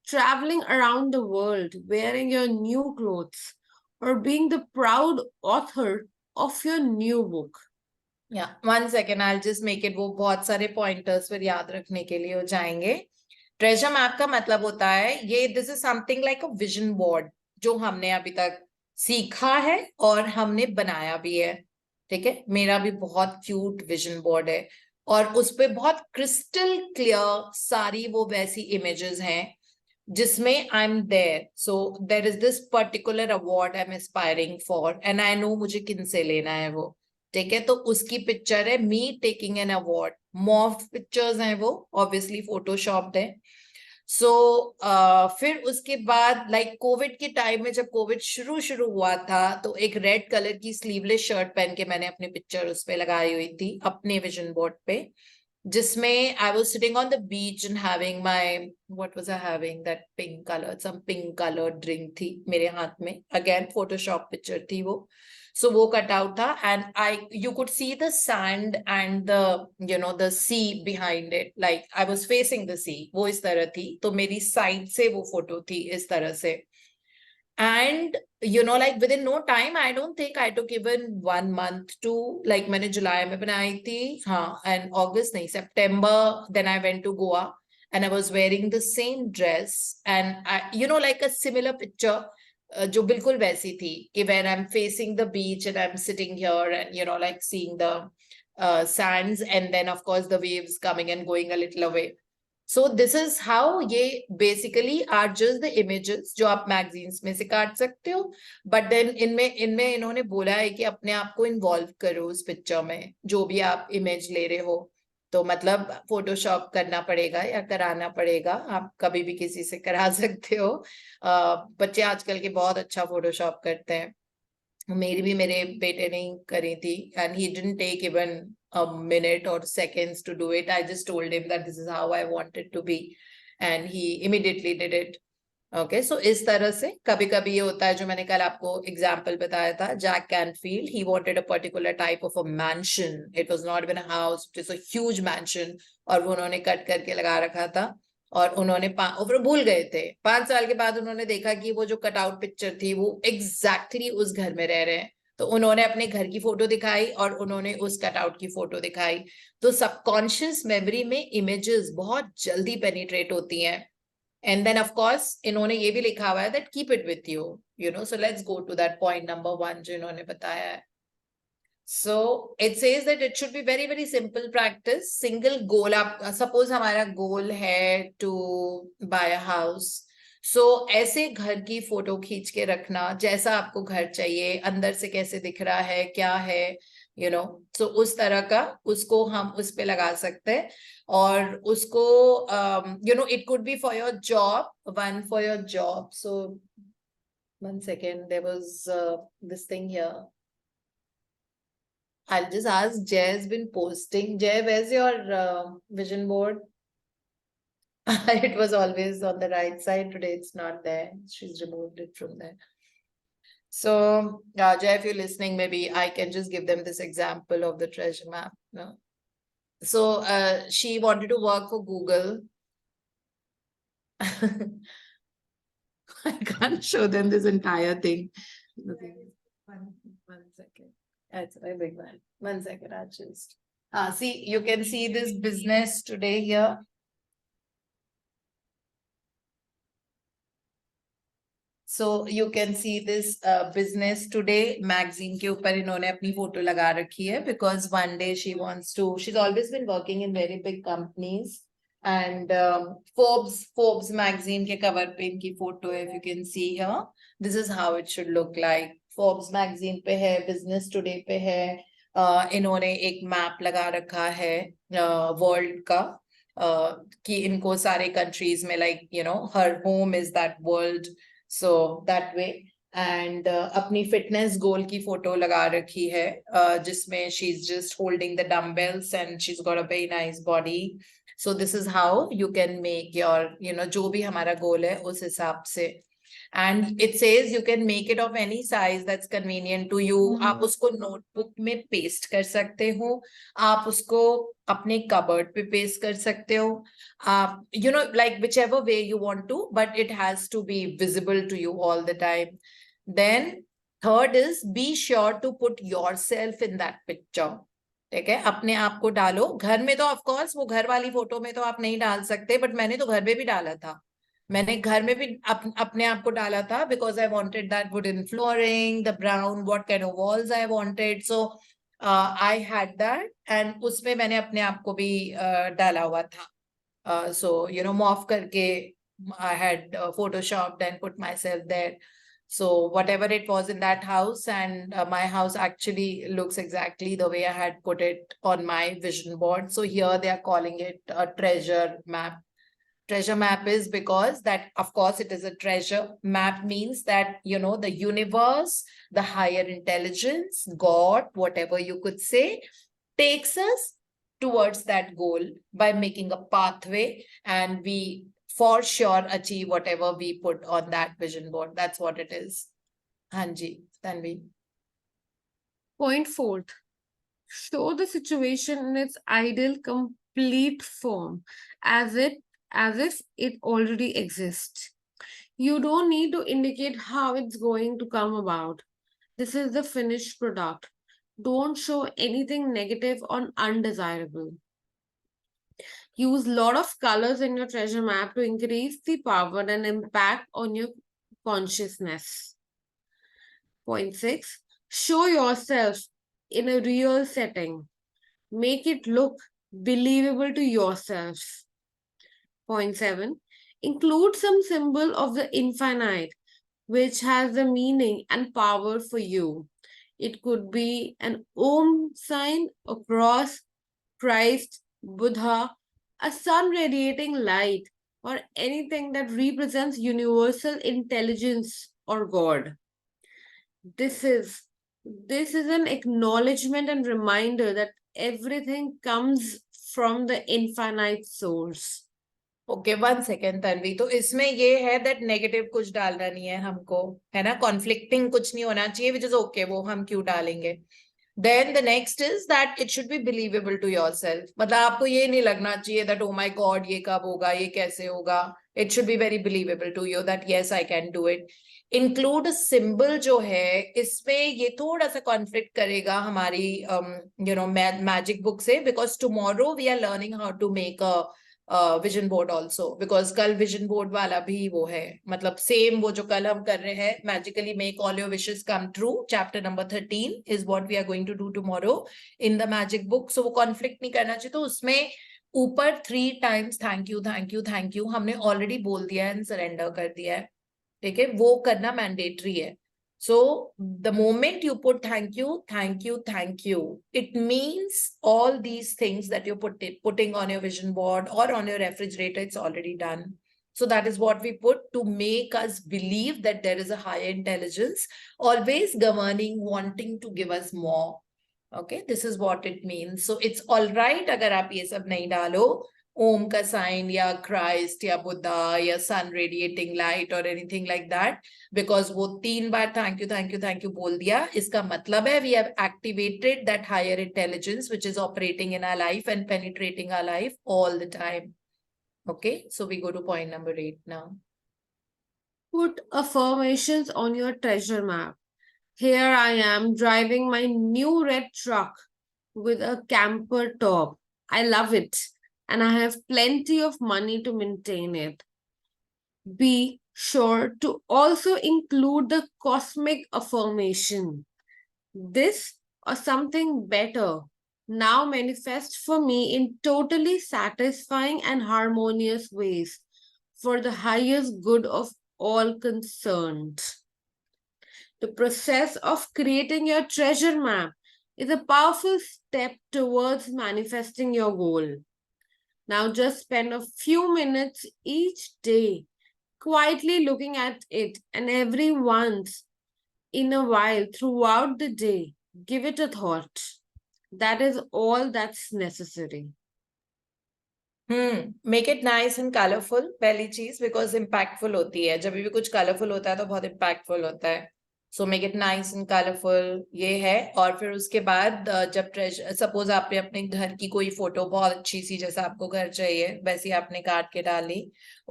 Traveling around the world, wearing your new clothes, or being the proud author of your new book. Yeah, 1 second, I'll just make it. वो बहुत सारे pointers फिर याद रखने के लिए हो जाएंगे. ट्रेजर मैप का मतलब होता है ये, this is something like a vision board जो हमने अभी तक सीखा है और हमने बनाया भी है. ठीक है, मेरा भी बहुत क्यूट विजन बोर्ड है और उस पे बहुत क्रिस्टल क्लियर सारी वो वैसी इमेजेस हैं जिसमें I am there. So there is this particular award I am aspiring for and I know मुझे किन से लेना है वो. ठीक है, तो उसकी पिक्चर है me taking an award. Morph pictures हैं वो, ऑब्वियसली फोटोशॉप्ड है. सो फिर उसके बाद लाइक कोविड के टाइम में जब कोविड शुरू हुआ था तो एक रेड कलर की स्लीवलेस शर्ट पहन के मैंने अपनी पिक्चर उस पे लगाई हुई थी अपने विजन बोर्ड पे, जिसमें I was sitting on the beach and having my what was I having that pink colour, some pink colour drink थी मेरे हाथ में. अगेन फोटोशॉप पिक्चर थी वो. So वो cutout था, and you could see the sand and the sea behind it. Like I was facing the sea. वो इस तरह थी, तो मेरी side से वो photo थी इस तरह से. And like within no time, I don't think I took even 1 month to, like मैंने जुलाई में बनाई थी, हाँ, and August नहीं, September, then I went to Goa and I was wearing the same dress and like a similar picture, जो बिल्कुल वैसी थी कि when I'm facing the beach and I'm sitting here and like seeing the sands and then of course the waves coming and going a little away. So this is how ये basically are just the images जो आप magazines में से काट सकते हो, but then इनमें इन्होंने बोला है कि अपने आप को involve करो उस picture में, जो भी आप image ले रहे हो. तो मतलब Photoshop करना पड़ेगा या कराना पड़ेगा, आप कभी भी किसी से करा सकते हो. बच्चे आजकल के बहुत अच्छा Photoshop करते हैं. मेरे बेटे ने करी थी, and he didn't take even a minute or seconds to do it. I just told him that this is how I want it to be, and he immediately did it. Okay, so इस तरह से कभी कभी ये होता है, जो मैंने कल आपको example बताया था, Jack Canfield, he wanted a particular type of a mansion. It was not even a house, it was a huge mansion, और वो उन्होंने कट करके लगा रखा था. और उन्होंने और भूल गए थे. 5 साल के बाद उन्होंने देखा कि वो जो कटआउट पिक्चर थी वो एग्जैक्टली उस घर में रह रहे हैं. तो उन्होंने अपने घर की फोटो दिखाई और उन्होंने उस कटआउट की फोटो दिखाई. तो सबकॉन्शियस मेमोरी में इमेजेस बहुत जल्दी पेनिट्रेट होती हैं. एंड देन ऑफ कोर्स इन्होंने ये भी लिखा हुआ है that keep it with you so let's go to that point number 1 जो इन्होंने बताया है. So it says that it should be very, very simple practice. Single goal. Suppose हमारा goal है to buy a house. So ऐसे घर की photo खींच के रखना, जैसा आपको घर चाहिए, अंदर से कैसे दिख रहा है, क्या है, so उस तरह का उसको हम उस पे लगा सकते हैं. और उसको it could be for your job, one for your job. So 1 second, there was this thing here. I'll just ask, Jay's been posting. Jay, where's your vision board? It was always on the right side. Today it's not there. She's removed it from there. So, Jay, if you're listening, maybe I can just give them this example of the treasure map. No? So, she wanted to work for Google. I can't show them this entire thing. One second. That's a very big one. 1 second, I'll just. See, you can see this business today here. So you can see this business today magazine के ऊपर इन्होंने अपनी photo लगा रखी है, because one day she wants to. She's always been working in very big companies, and Forbes magazine के cover पे इनकी photo है. If you can see here, this is how it should look like. Forbes magazine पे है, Business Today पे है. इन्होंने एक मैप लगा रखा है वर्ल्ड का, कि इनको सारे कंट्रीज में, like her home is that world, so that way. And अपनी फिटनेस गोल की फोटो लगा रखी है, जिसमें she's just holding the dumbbells and she's got a very nice body. So this is how you can make your जो भी हमारा गोल है उस हिसाब से. And it says you can make it of any size that's convenient to you. आप उसको notebook में पेस्ट कर सकते हो, आप उसको अपने कबर्ड पे पेस्ट कर सकते हो, आप like whichever way you want to, but it has to be visible to you all the time. Then third is be sure to put yourself in that picture. ठीक है, अपने आप को डालो. घर में तो ऑफ कोर्स वो घर वाली फोटो में तो आप नहीं डाल सकते, बट मैंने तो घर में भी डाला था. मैंने घर में भी अपने आप को डाला था, because I wanted that wooden flooring, the brown, what kind of walls I wanted. So I had that, and उसमें मैंने अपने आप को भी डाला हुआ था. So morph करके I had photoshopped and put myself there. So whatever it was in that house, and my house actually looks exactly the way I had put it on my vision board. So here they are calling it a treasure map. Treasure map is because that, of course, it is a treasure. Map means that, the universe, the higher intelligence, God, whatever you could say, takes us towards that goal by making a pathway, and we for sure achieve whatever we put on that vision board. That's what it is. Hanji, Tanvi. Point fourth, show the situation in its ideal complete form, as if it already exists. You don't need to indicate how it's going to come about. This is the finished product. Don't show anything negative or undesirable. Use lot of colors in your treasure map to increase the power and impact on your consciousness. Point 6. Show yourself in a real setting. Make it look believable to yourself. Point 7. Include some symbol of the infinite which has the meaning and power for you. It could be an Om sign, a cross, Christ, Buddha, a sun radiating light, or anything that represents universal intelligence or God. This is this is an acknowledgement and reminder that everything comes from the infinite source. Okay 1 second Tanvi, तो इसमें ये है that negative कुछ डालना नहीं है हमको, है ना, कॉन्फ्लिक्टिंग कुछ नहीं होना चाहिए, विच इज ओके, वो हम क्यों डालेंगे. Then the next is that it should be believable to yourself. मतलब आपको ये नहीं लगना चाहिए दैट ओ माय गॉड ये कब होगा, ये कैसे होगा. It should be very believable to you that yes I can do it. Include symbol जो है, इसमें ये थोड़ा सा कॉन्फ्लिक्ट करेगा हमारी मैजिक बुक से, because tomorrow we are learning how to make a vision board also, because कल विजन बोर्ड वाला भी वो है, मतलब सेम वो जो कल हम कर रहे हैं, magically make all your wishes come true, chapter number 13 is what we are going to do tomorrow in the magic book. So वो कॉन्फ्लिक्ट नहीं करना चाहिए. तो उसमें ऊपर 3 times thank you thank you thank you हमने ऑलरेडी बोल दिया है एंड सरेंडर कर दिया है, ठीक है, वो करना मैंडेटरी है. So the moment you put thank you, thank you, thank you, it means all these things that you're putting on your vision board or on your refrigerator, it's already done. So that is what we put to make us believe that there is a higher intelligence always governing, wanting to give us more. Okay, this is what it means. So it's all right agar aap ye sab nahi dalo, ओम का sign या Christ या बुद्धा या sun radiating light और anything like that, because वो 3 बार thank you thank you thank you बोल दिया. इसका मतलब है we have activated that higher intelligence which is operating in our life and penetrating our life all the time. Okay, so we go to point number 8 now. Put affirmations on your treasure map. Here I am driving my new red truck with a camper top. I love it, and I have plenty of money to maintain it. Be sure to also include the cosmic affirmation. This or something better now manifest for me in totally satisfying and harmonious ways for the highest good of all concerned. The process of creating your treasure map is a powerful step towards manifesting your goal. Now just spend a few minutes each day quietly looking at it, and every once in a while throughout the day, give it a thought. That is all that's necessary. Make it nice and colorful, पहली चीज, because impactful होती है. जब भी कुछ colorful होता है तो बहुत impactful होता है. So make it nice and colorful, ये है. और फिर उसके बाद जब सपोज आपने अपने घर की कोई फोटो बहुत अच्छी सी, जैसा आपको घर चाहिए वैसी आपने काट के डाली,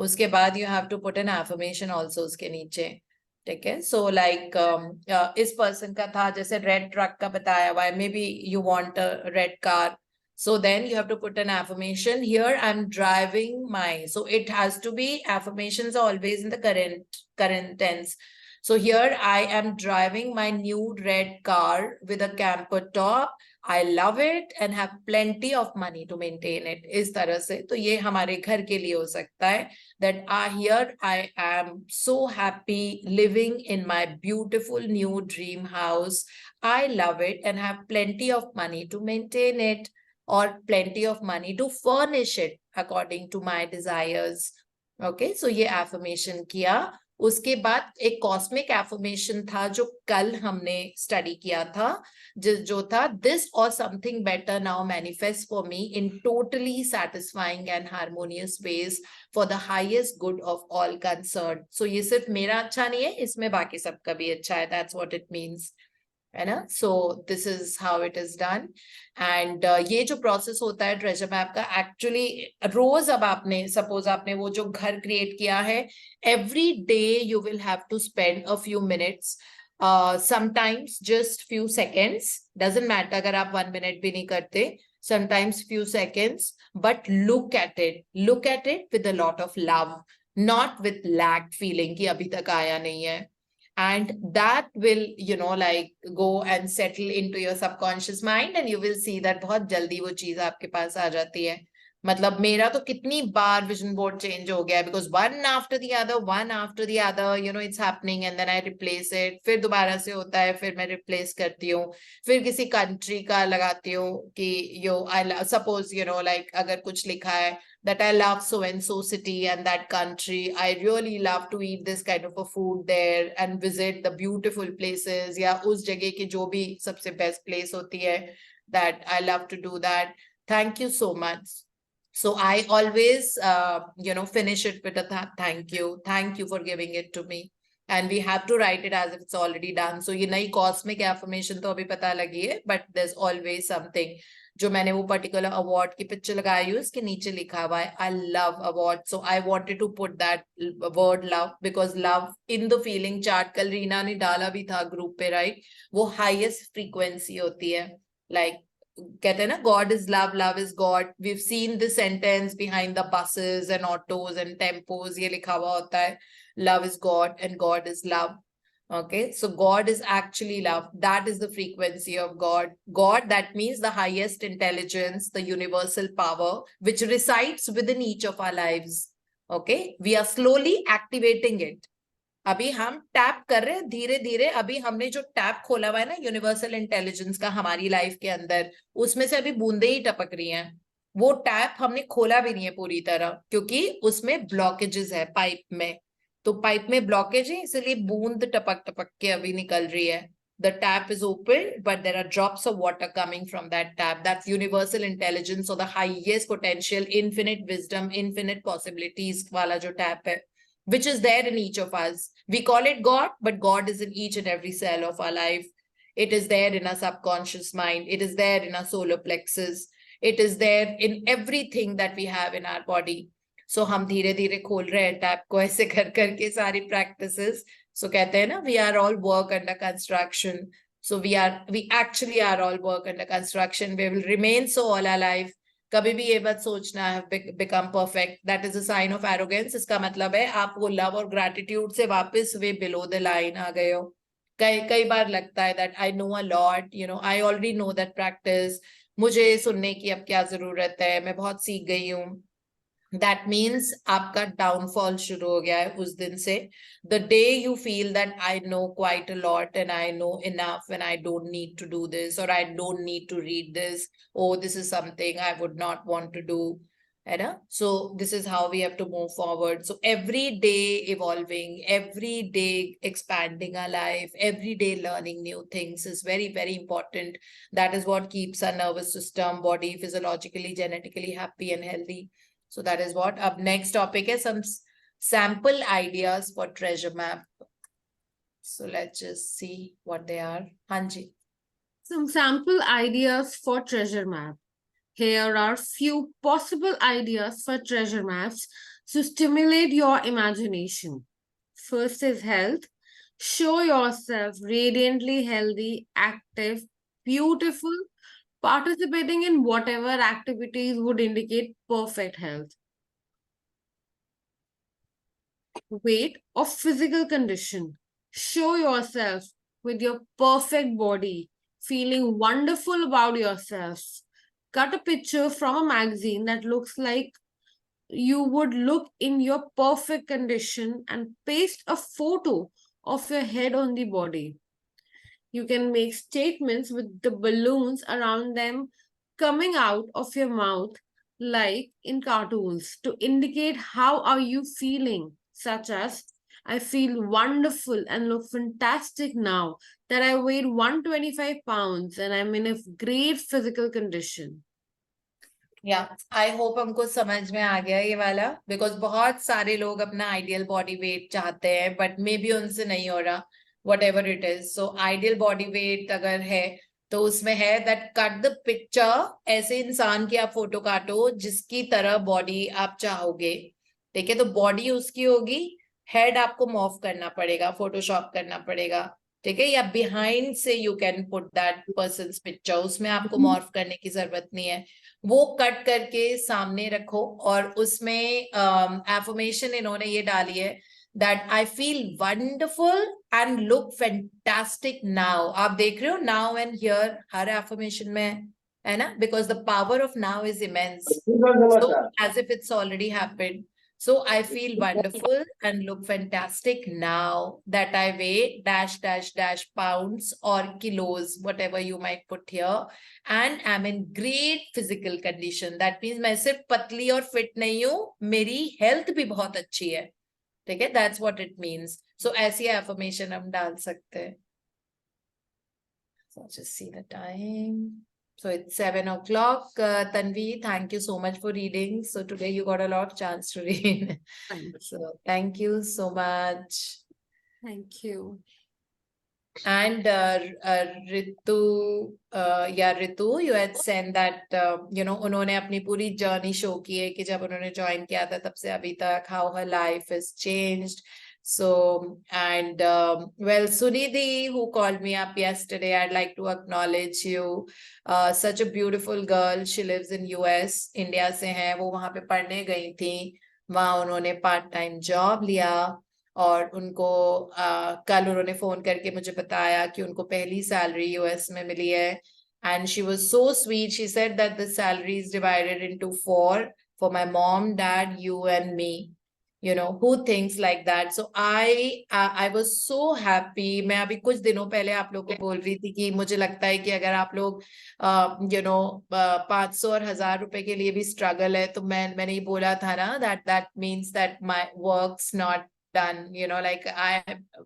उसके बाद you have to put an affirmation also उसके नीचे, ठीक है. सो लाइक इस पर्सन का था जैसे रेड ट्रक का बताया हुआ है, may be you want a red car. So then you have to put an affirmation. Here I'm driving my, so it has to be, affirmations are always in the current tense. So here I am driving my new red car with a camper top. I love it and have plenty of money to maintain it. इस तरह से तो ये हमारे घर के लिए हो सकता है that here I am so happy living in my beautiful new dream house. I love it and have plenty of money to maintain it, or plenty of money to furnish it according to my desires. Okay, so ये affirmation किया. उसके बाद एक cosmic affirmation था जो कल हमने study किया था, जो था this or something better now manifests for me in totally satisfying and harmonious ways for the highest good of all concerned. So ये सिर्फ मेरा अच्छा नहीं है, इसमें बाकी सबका भी अच्छा है. That's what it means. है ना. So this is how it is done. And ये जो process होता है treasure map का, actually रोज अब आपने suppose आपने वो जो घर create किया है, every day you will have to spend a few minutes, sometimes just few seconds, doesn't matter अगर आप 1 minute भी नहीं करते, sometimes few seconds, but look at it with a lot of love, not with lacked feeling कि अभी तक आया नहीं है. And that will, you know, like go and settle into your subconscious mind, and you will see that बहुत जल्दी वो चीज आपके पास आ जाती है. मतलब मेरा तो कितनी बार vision board change हो गया है, because one after the other, you know, it's happening, and then I replace it. फिर दोबारा से होता है, फिर मैं replace करती हूँ, फिर किसी country का लगाती हूँ कि suppose, you know, like अगर कुछ लिखा है that I love so and so city and that country. I really love to eat this kind of a food there and visit the beautiful places. या उस जगह की जो भी सबसे best place होती है, that I love to do that. Thank you so much. So I always, you know, finish it with a thank you. Thank you for giving it to me. And we have to write it as if it's already done. So ये नई cosmic affirmation तो अभी पता लगी है, but there's always something. जो मैंने वो पर्टिकुलर अवार्ड की पिक्चर लगाई है उसके नीचे लिखा हुआ है I love award. So I wanted to put that word love, because love in the feeling chart कल रीना ने डाला भी था ग्रुप पे, राइट. वो हाईएस्ट फ्रीक्वेंसी होती है. लाइक कहते हैं ना, God is love, love is God. We have seen this sentence behind the buses and autos and tempos. ये लिखा हुआ होता है love is God and God is love. Okay, so God is actually love. That is the frequency of God. God, that means the highest intelligence, the universal power, which resides within each of our lives. Okay, we are slowly activating it. अभी हम tap कर रहे हैं धीरे धीरे. अभी हमने जो टैप खोला हुआ है ना यूनिवर्सल इंटेलिजेंस का हमारी लाइफ के अंदर, उसमें से अभी बूंदे ही टपक रही हैं. वो टैप हमने खोला भी नहीं है पूरी तरह, क्योंकि उसमें ब्लॉकेजेस है पाइप में. तो पाइप में ब्लॉकेज है, इसलिए बूंद टपक टपक के अभी निकल रही है. The tap is open, but there are drops of water coming from that tap. That's universal intelligence, or the highest potential, infinite wisdom, infinite possibilities वाला जो tap है, which is there in each of us. We call it God, but God is in each and every cell of our life. It is there in our subconscious mind. It is there in our solar plexus. It is there in everything that we have in our body. So हम धीरे धीरे खोल रहे हैं tap को ऐसे कर करके सारी practices. So कहते हैं ना, we are all work under construction. So we actually are all work under construction. We will remain so all our life. कभी भी ये बात सोचना है become perfect. That is a sign of arrogance. इसका मतलब है आप वो love और gratitude से वापस वे below the line आ गए हो. कई बार लगता है that I know a lot, you know, I already know that practice. मुझे सुनने की अब क्या जरूरत है, मैं बहुत सीख गई हूँ. That means आपका downfall शुरू हो गया है उस दिन से. The day you feel that I know quite a lot and I know enough and I don't need to do this, or I don't need to read this, oh, this is something I would not want to do. So this is how we have to move forward. So every day evolving, every day expanding our life, every day learning new things is very, very important. That is what keeps our nervous system, body, physiologically, genetically happy and healthy. So that is what. Up next topic is some sample ideas for treasure map. So let's just see what they are. Hanji. Some sample ideas for treasure map. Here are few possible ideas for treasure maps to stimulate your imagination. First is health. Show yourself radiantly healthy, active, beautiful, participating in whatever activities would indicate perfect health. Weight or physical condition. Show yourself with your perfect body, feeling wonderful about yourself. Cut a picture from a magazine that looks like you would look in your perfect condition and paste a photo of your head on the body. You can make statements with the balloons around them coming out of your mouth like in cartoons to indicate how are you feeling, such as I feel wonderful and look fantastic now that I weighed 125 pounds and I'm in a great physical condition. Yeah, I hope हमको समझ में आ गया ये वाला, because बहुत सारे लोग अपना ideal body weight चाहते हैं but maybe उनसे नहीं हो रहा. whatever it is. So ideal body weight अगर है तो उसमें है that cut the picture, ऐसे इंसान की आप फोटो काटो जिसकी तरह बॉडी आप चाहोगे, ठीक है? तो बॉडी उसकी होगी, हेड आपको मॉर्फ करना पड़ेगा, फोटोशॉप करना पड़ेगा, ठीक है? या बिहाइंड से you can put that persons picture, उसमें आपको मॉर्फ करने की जरूरत नहीं है, वो कट करके सामने रखो। और उसमें एफर्मेशन इन्होंने ये डाली है that I feel wonderful and look fantastic now. आप देख रहे हो now and here her affirmation में है ना, because the power of now is immense. So as if it's already happened. So I feel wonderful and look fantastic now that I weigh dash dash dash pounds or kilos, whatever you might put here, and I'm in great physical condition. That means मैं सिर्फ पतली और fit नहीं हूँ, मेरी health भी बहुत अच्छी है, ठीक है? That's what it means. So ऐसी affirmation हम डाल सकते हैं. So I'll just see the time. So it's 7 o'clock. Tanvi, thank you so much for reading. So today you got a lot of chance to read. So thank you so much. Thank you. And Ritu, Ritu, you had sent that, उन्होंने अपनी पूरी journey show की है कि जब उन्होंने join किया था तब से अभी तक, how her life has changed. So, and well, Sunidhi, who called me up yesterday, I'd like to acknowledge you. Such a beautiful girl. She lives in US, India से है, वो वहाँ पे पढ़ने गई थी, वहाँ उन्होंने part time job लिया, और उनको कल उन्होंने फोन करके मुझे बताया कि उनको पहली सैलरी यूएस में मिली है. And she was so sweet. She said that the salary is divided into 4 for my mom, dad, you and me. Who thinks like that? So I was so happy. मैं अभी कुछ दिनों पहले आप लोग को बोल रही थी कि मुझे लगता है कि अगर आप लोग 500 और 1000 रुपए के लिए भी स्ट्रगल है, तो मैंने ये बोला था ना, that means that my work's not done. Like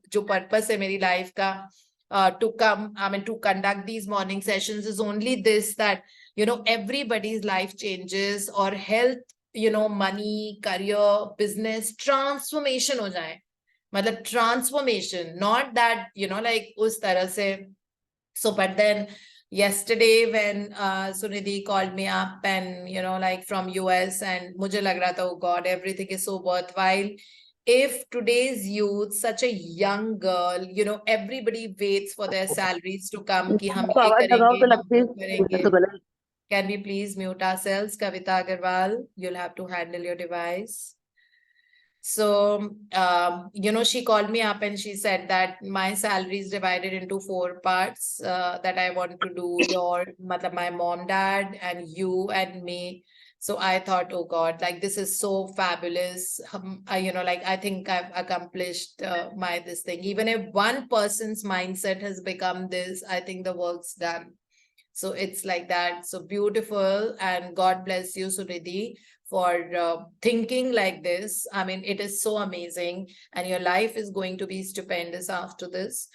जो purpose है मेरी life का to come, to conduct these morning sessions is only this, that everybody's life changes or health, money, career, business transformation हो जाए, मतलब transformation, not that like उस तरह से. So but then yesterday when Sunidhi called me up and like from US, and मुझे लग रहा था, oh God, everything is so worthwhile. If today's youth, such a young girl, everybody waits for their salaries to come कि हम ये करेंगे, हम वो करेंगे. Can we please mute ourselves? Kavita Agarwal, you'll have to handle your device. So, she called me up and she said that my salary is divided into 4 parts, that I want to do my mom, dad, and you and me. So I thought, oh God, like this is so fabulous. I think I've accomplished this thing. Even if one person's mindset has become this, I think the work's done. So it's like that. So beautiful. And God bless you, Sunidhi, for thinking like this. I mean, it is so amazing. And your life is going to be stupendous after this.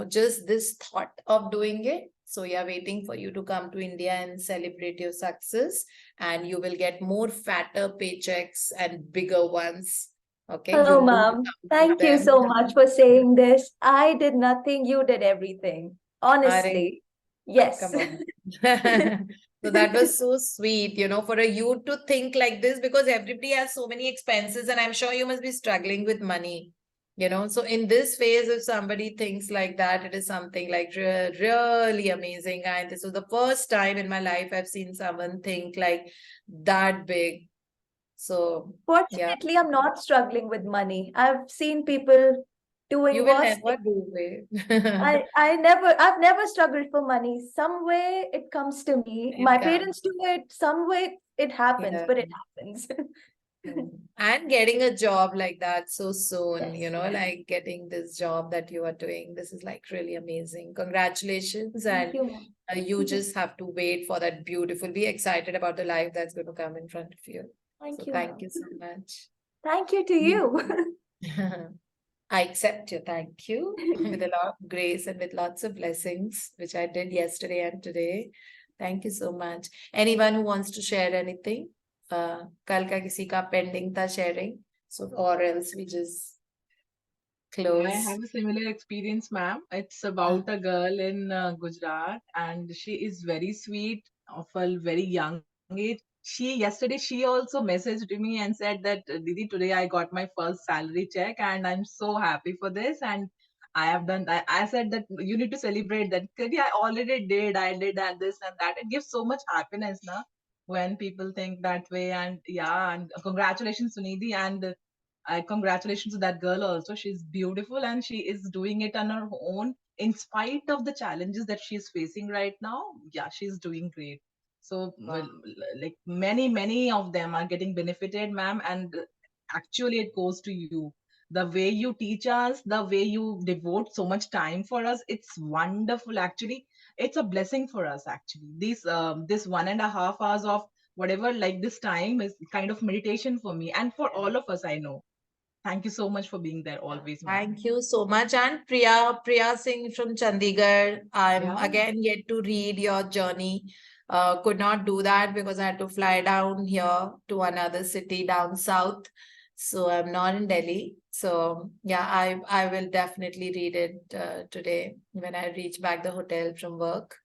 Just this thought of doing it. So we are waiting for you to come to India and celebrate your success. And you will get more fatter paychecks and bigger ones. Okay. Hello, ma'am. Thank you so much for saying this. I did nothing. You did everything. Honestly. Yes. Come on. So that was so sweet, for a youth to think like this, because everybody has so many expenses and I'm sure you must be struggling with money, So in this phase, if somebody thinks like that, it is something like really amazing. And this was the first time in my life I've seen someone think like that big. So fortunately, I'm not struggling with money. I've seen people doing you will never do it. I've never struggled for money. Some way it comes to me. My parents do it. Some way it happens, but it happens. And getting a job like that so soon, Yes. like getting this job that you are doing, this is like really amazing. Congratulations. Thank And you. you just have to wait for that beautiful, be excited about the life that's going to come in front of you. Thank So you. thank you so much. Thank you to you. I accept your thank you with a lot of grace and with lots of blessings, which I did yesterday and today. Thank you so much. Anyone who wants to share anything? कल का किसी का pending था sharing, so or else we just close. I have a similar experience, ma'am. It's about a girl in Gujarat, and she is very sweet, of a very young age. Yesterday, she also messaged me and said that, Didi, today I got my first salary check, and I'm so happy for this. And I have done. I said that you need to celebrate that. Kadi, I already did. I did that, this and that. It gives so much happiness, na, when people think that way. And yeah, and congratulations, Sunidhi, and congratulations to that girl also. She's beautiful and she is doing it on her own in spite of the challenges that she's facing right now. Yeah, she's doing great. So, like many of them are getting benefited, ma'am. And actually, it goes to you. The way you teach us, the way you devote so much time for us, it's wonderful. Actually, it's a blessing for us. Actually, this 1.5 hours of whatever, like this time is kind of meditation for me and for all of us. I know. Thank you so much for being there always, ma'am. Thank you so much. And Priya Singh from Chandigarh. I'm again yet to read your journey. Could not do that because I had to fly down here to another city down south. So I'm not in Delhi. So yeah, I will definitely read it today when I reach back the hotel from work.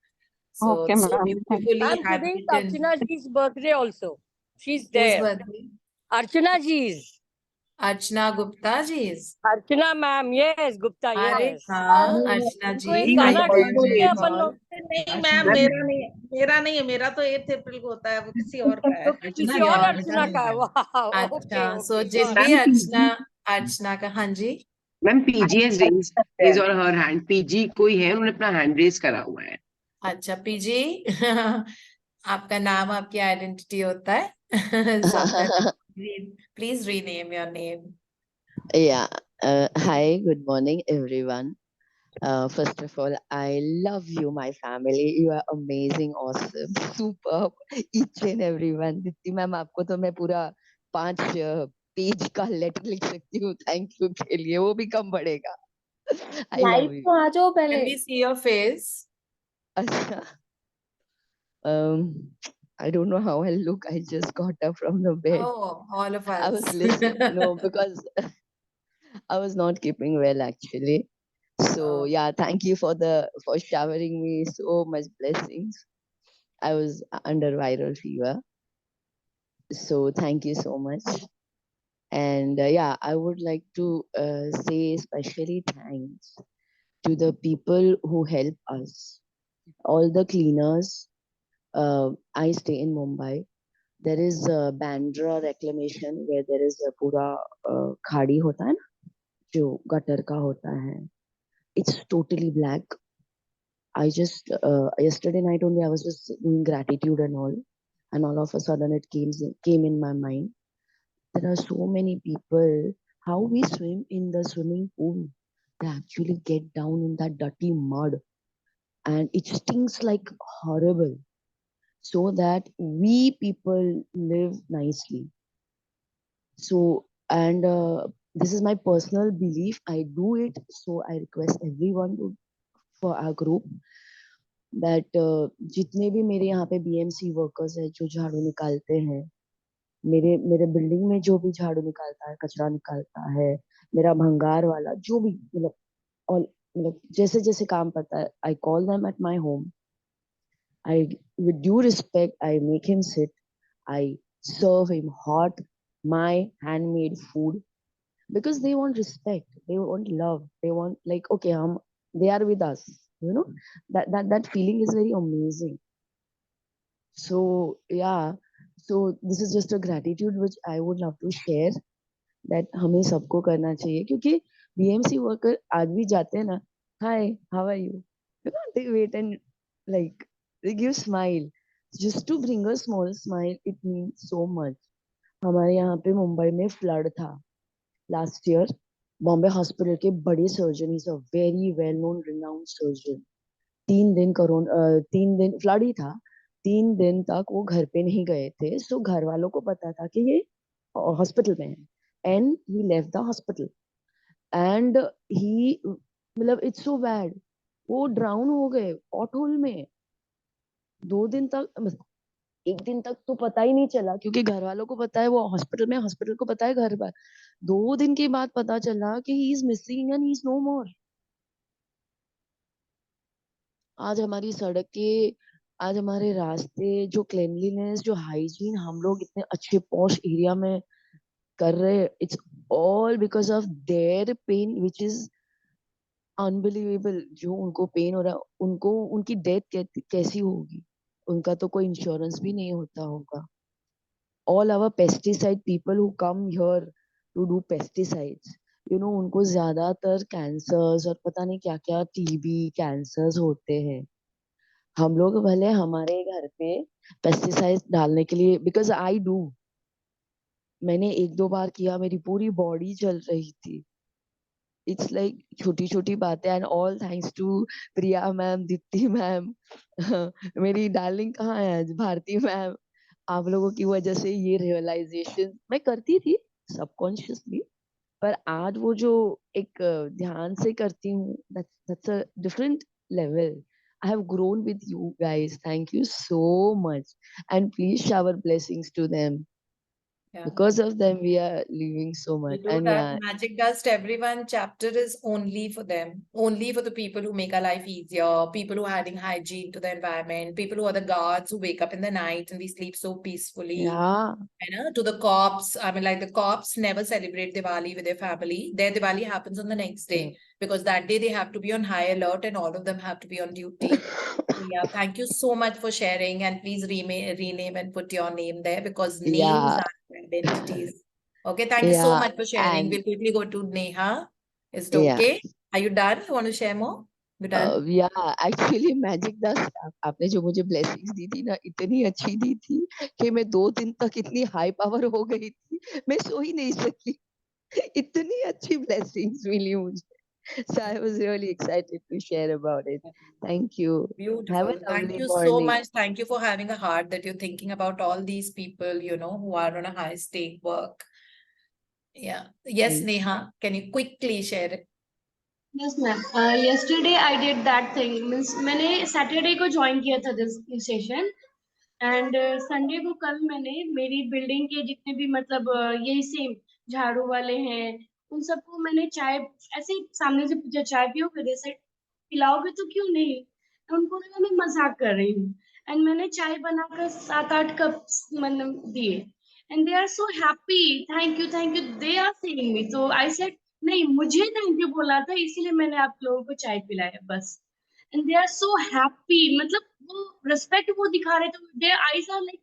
So Okay, so ma'am. beautifully Ma'am, today is handwritten. Archana ji's birthday also. She's Whose there. birthday? Archana ji's. Archana Gupta ji's. Archana ma'am, yes, Gupta, अरे yes. हाँ अर्चना उनको जी एक गाना I गाएंगे birthday and upon all. लोग। नहीं ma'am, मेरा नहीं है, मेरा तो 8 अप्रैल को होता है, वो किसी और का है। तो किसी और अर्चना का है। वाह, ओके अच्छा so ओके, जिस भी अर्चना का हाँ जी ma'am PG has raised his or her hand. PG कोई है, उन्होंने अपना हैंड रेज करा हुआ है. अच्छा पीजी आपका नाम आपकी आइडेंटिटी होता है so please rename your name. Yeah. Hi, good morning, everyone. First of all, I love you, my family. You are amazing, awesome, superb, each and everyone. Diti ma'am, आपको तो मैं पूरा 5 पेज का लेटर लिख सकती हूँ थैंक यू के लिए, वो भी कम पड़ेगा. I love you. आ जाओ पहले. Can we see your face? अच्छा. I don't know how I look. I just got up from the bed. Oh, all of us. I was listening. No, because I was not keeping well actually. So yeah, thank you for showering me so much blessings. I was under viral fever. So thank you so much. And yeah, I would like to say especially thanks to the people who help us. All the cleaners. I stay in Mumbai. There is a Bandra reclamation where there is a pura khadi hota hai na, जो gutter का होता है. It's totally black. I just yesterday night only I was just in gratitude and all of a sudden it came in my mind. There are so many people. How we swim in the swimming pool, they actually get down in that dirty mud, and it stinks like horrible. So that we people live nicely. So and this is my personal belief. I do it. So I request everyone for our group that जितने भी मेरे यहाँ पे BMC workers है जो झाड़ू निकालते हैं, मेरे बिल्डिंग में जो भी झाड़ू निकालता है, कचरा निकालता है, मेरा भंगार वाला जो भी मतलब जैसे जैसे काम पता है, I call them at my home. With due respect, I make him sit. I serve him hot, my handmade food, because they want respect, they want love, they want like okay, they are with us. You know, that feeling is very amazing. So yeah, so this is just a gratitude which I would love to share. That हमें सबको करना चाहिए क्योंकि BMC worker आज भी जाते हैं ना, hi, how are you? You know, they wait and like they give smile. Just to bring a small smile, it means so much. हमारे यहाँ पे मुंबई में फ्लड था लास्ट ईयर. बॉम्बे हॉस्पिटल के बड़े surgeon, is a very well known renowned surgeon. 3 दिन flood ही था. 3 दिन तक वो घर पे नहीं गए थे. सो घर वालों को पता था कि ये हॉस्पिटल में है, and he left the hospital and he मतलब इट्स सो बैड. वो ड्राउन हो गए पॉट होल में. 2 दिन तक एक दिन तक तो पता ही नहीं चला, क्योंकि घर वालों को पता है वो हॉस्पिटल में, हॉस्पिटल को पता है घर पर। 2 दिन के बाद पता चला कि he is missing and he is no more. आज हमारी सड़कें, आज हमारे रास्ते, जो क्लेanलीनेस, जो हाइजीन हम लोग इतने अच्छे पॉश एरिया में कर रहे हैं, it's all because of their pain which is unbelievable. जो उनको पेन हो रहा है, उनको उनकी डेथ कैसी होगी, उनका तो कोई इंश्योरेंस भी नहीं होता होगा। all our pesticide people who come here to do pesticides, उनको ज्यादातर कैंसर्स और पता नहीं क्या क्या टीबी कैंसर्स होते हैं। हम लोग भले हमारे घर पे पेस्टिसाइड डालने के लिए, बिकॉज आई डू, मैंने 1-2 बार किया, मेरी पूरी बॉडी जल रही थी। इट्स लाइक छोटी छोटी बातें, and all thanks to Priya ma'am, Dipti ma'am मेरी डार्लिंग कहाँ है आज, भारती मैम। आप लोगों की वजह से ये रियलाइजेशन मैं करती थी सबकॉन्शियसली, पर आज वो जो एक ध्यान से करती हूँ, that's a different level. I have grown with you guys. Thank you so much. And please shower blessings to them. Yeah. Because of them, we are living so We much. do And that. yeah, Magic Dust, everyone chapter is only for them, only for the people who make our life easier, people who are adding hygiene to the environment, people who are the guards who wake up in the night and we sleep so peacefully. yeah, To the cops, I mean, like the cops never celebrate Diwali with their family. Their Diwali happens on the next day because that day they have to be on high alert and all of them have to be on duty. Yeah, thank you so much for sharing, and please rename and put your name there because names yeah, are identities. Okay, thank you so yeah, much for sharing. and We'll quickly go to Neha. Is it yeah. okay? Are you done? You want to share more? You done? Yeah, actually magic दस, आपने जो मुझे blessings दी थी ना, इतनी अच्छी दी थी कि मैं 2 दिन तक इतनी हाई पावर हो गई थी, मैं सो ही नहीं सकी। इतनी अच्छी ब्लेसिंग्स मिली मुझे। So I was really excited to share about it. Thank you. Have a Beautiful. Thank lovely you so morning. much. Thank you for having a heart that you're thinking about all these people, who are on a high stake work. Yeah. Yes, Mm. Neha, can you quickly share it? Yes, ma'am. Yesterday I did that thing. Means मैंने Saturday को join किया था this session, and Sunday को कल मैंने मेरी building के जितने भी मतलब यही सेम झाड़ू वाले हैं, उन सबको मैंने चाय ऐसे ही सामने से पूछा, चाय पियोगे? They said पिलाओगे तो क्यों नहीं? उनको लगा मैं मजाक कर रही हूँ, and मैंने चाय बनाकर 7-8 कप मतलब दिए, and they are so happy. Thank you. They are saying me. So I said नहीं, मुझे थैंक यू बोला था, इसीलिए मैंने आप लोगों को चाय पिलाया बस। And they are so happy, मतलब वो रिस्पेक्ट वो दिखा रहे थे, देयर आईज आर लाइक,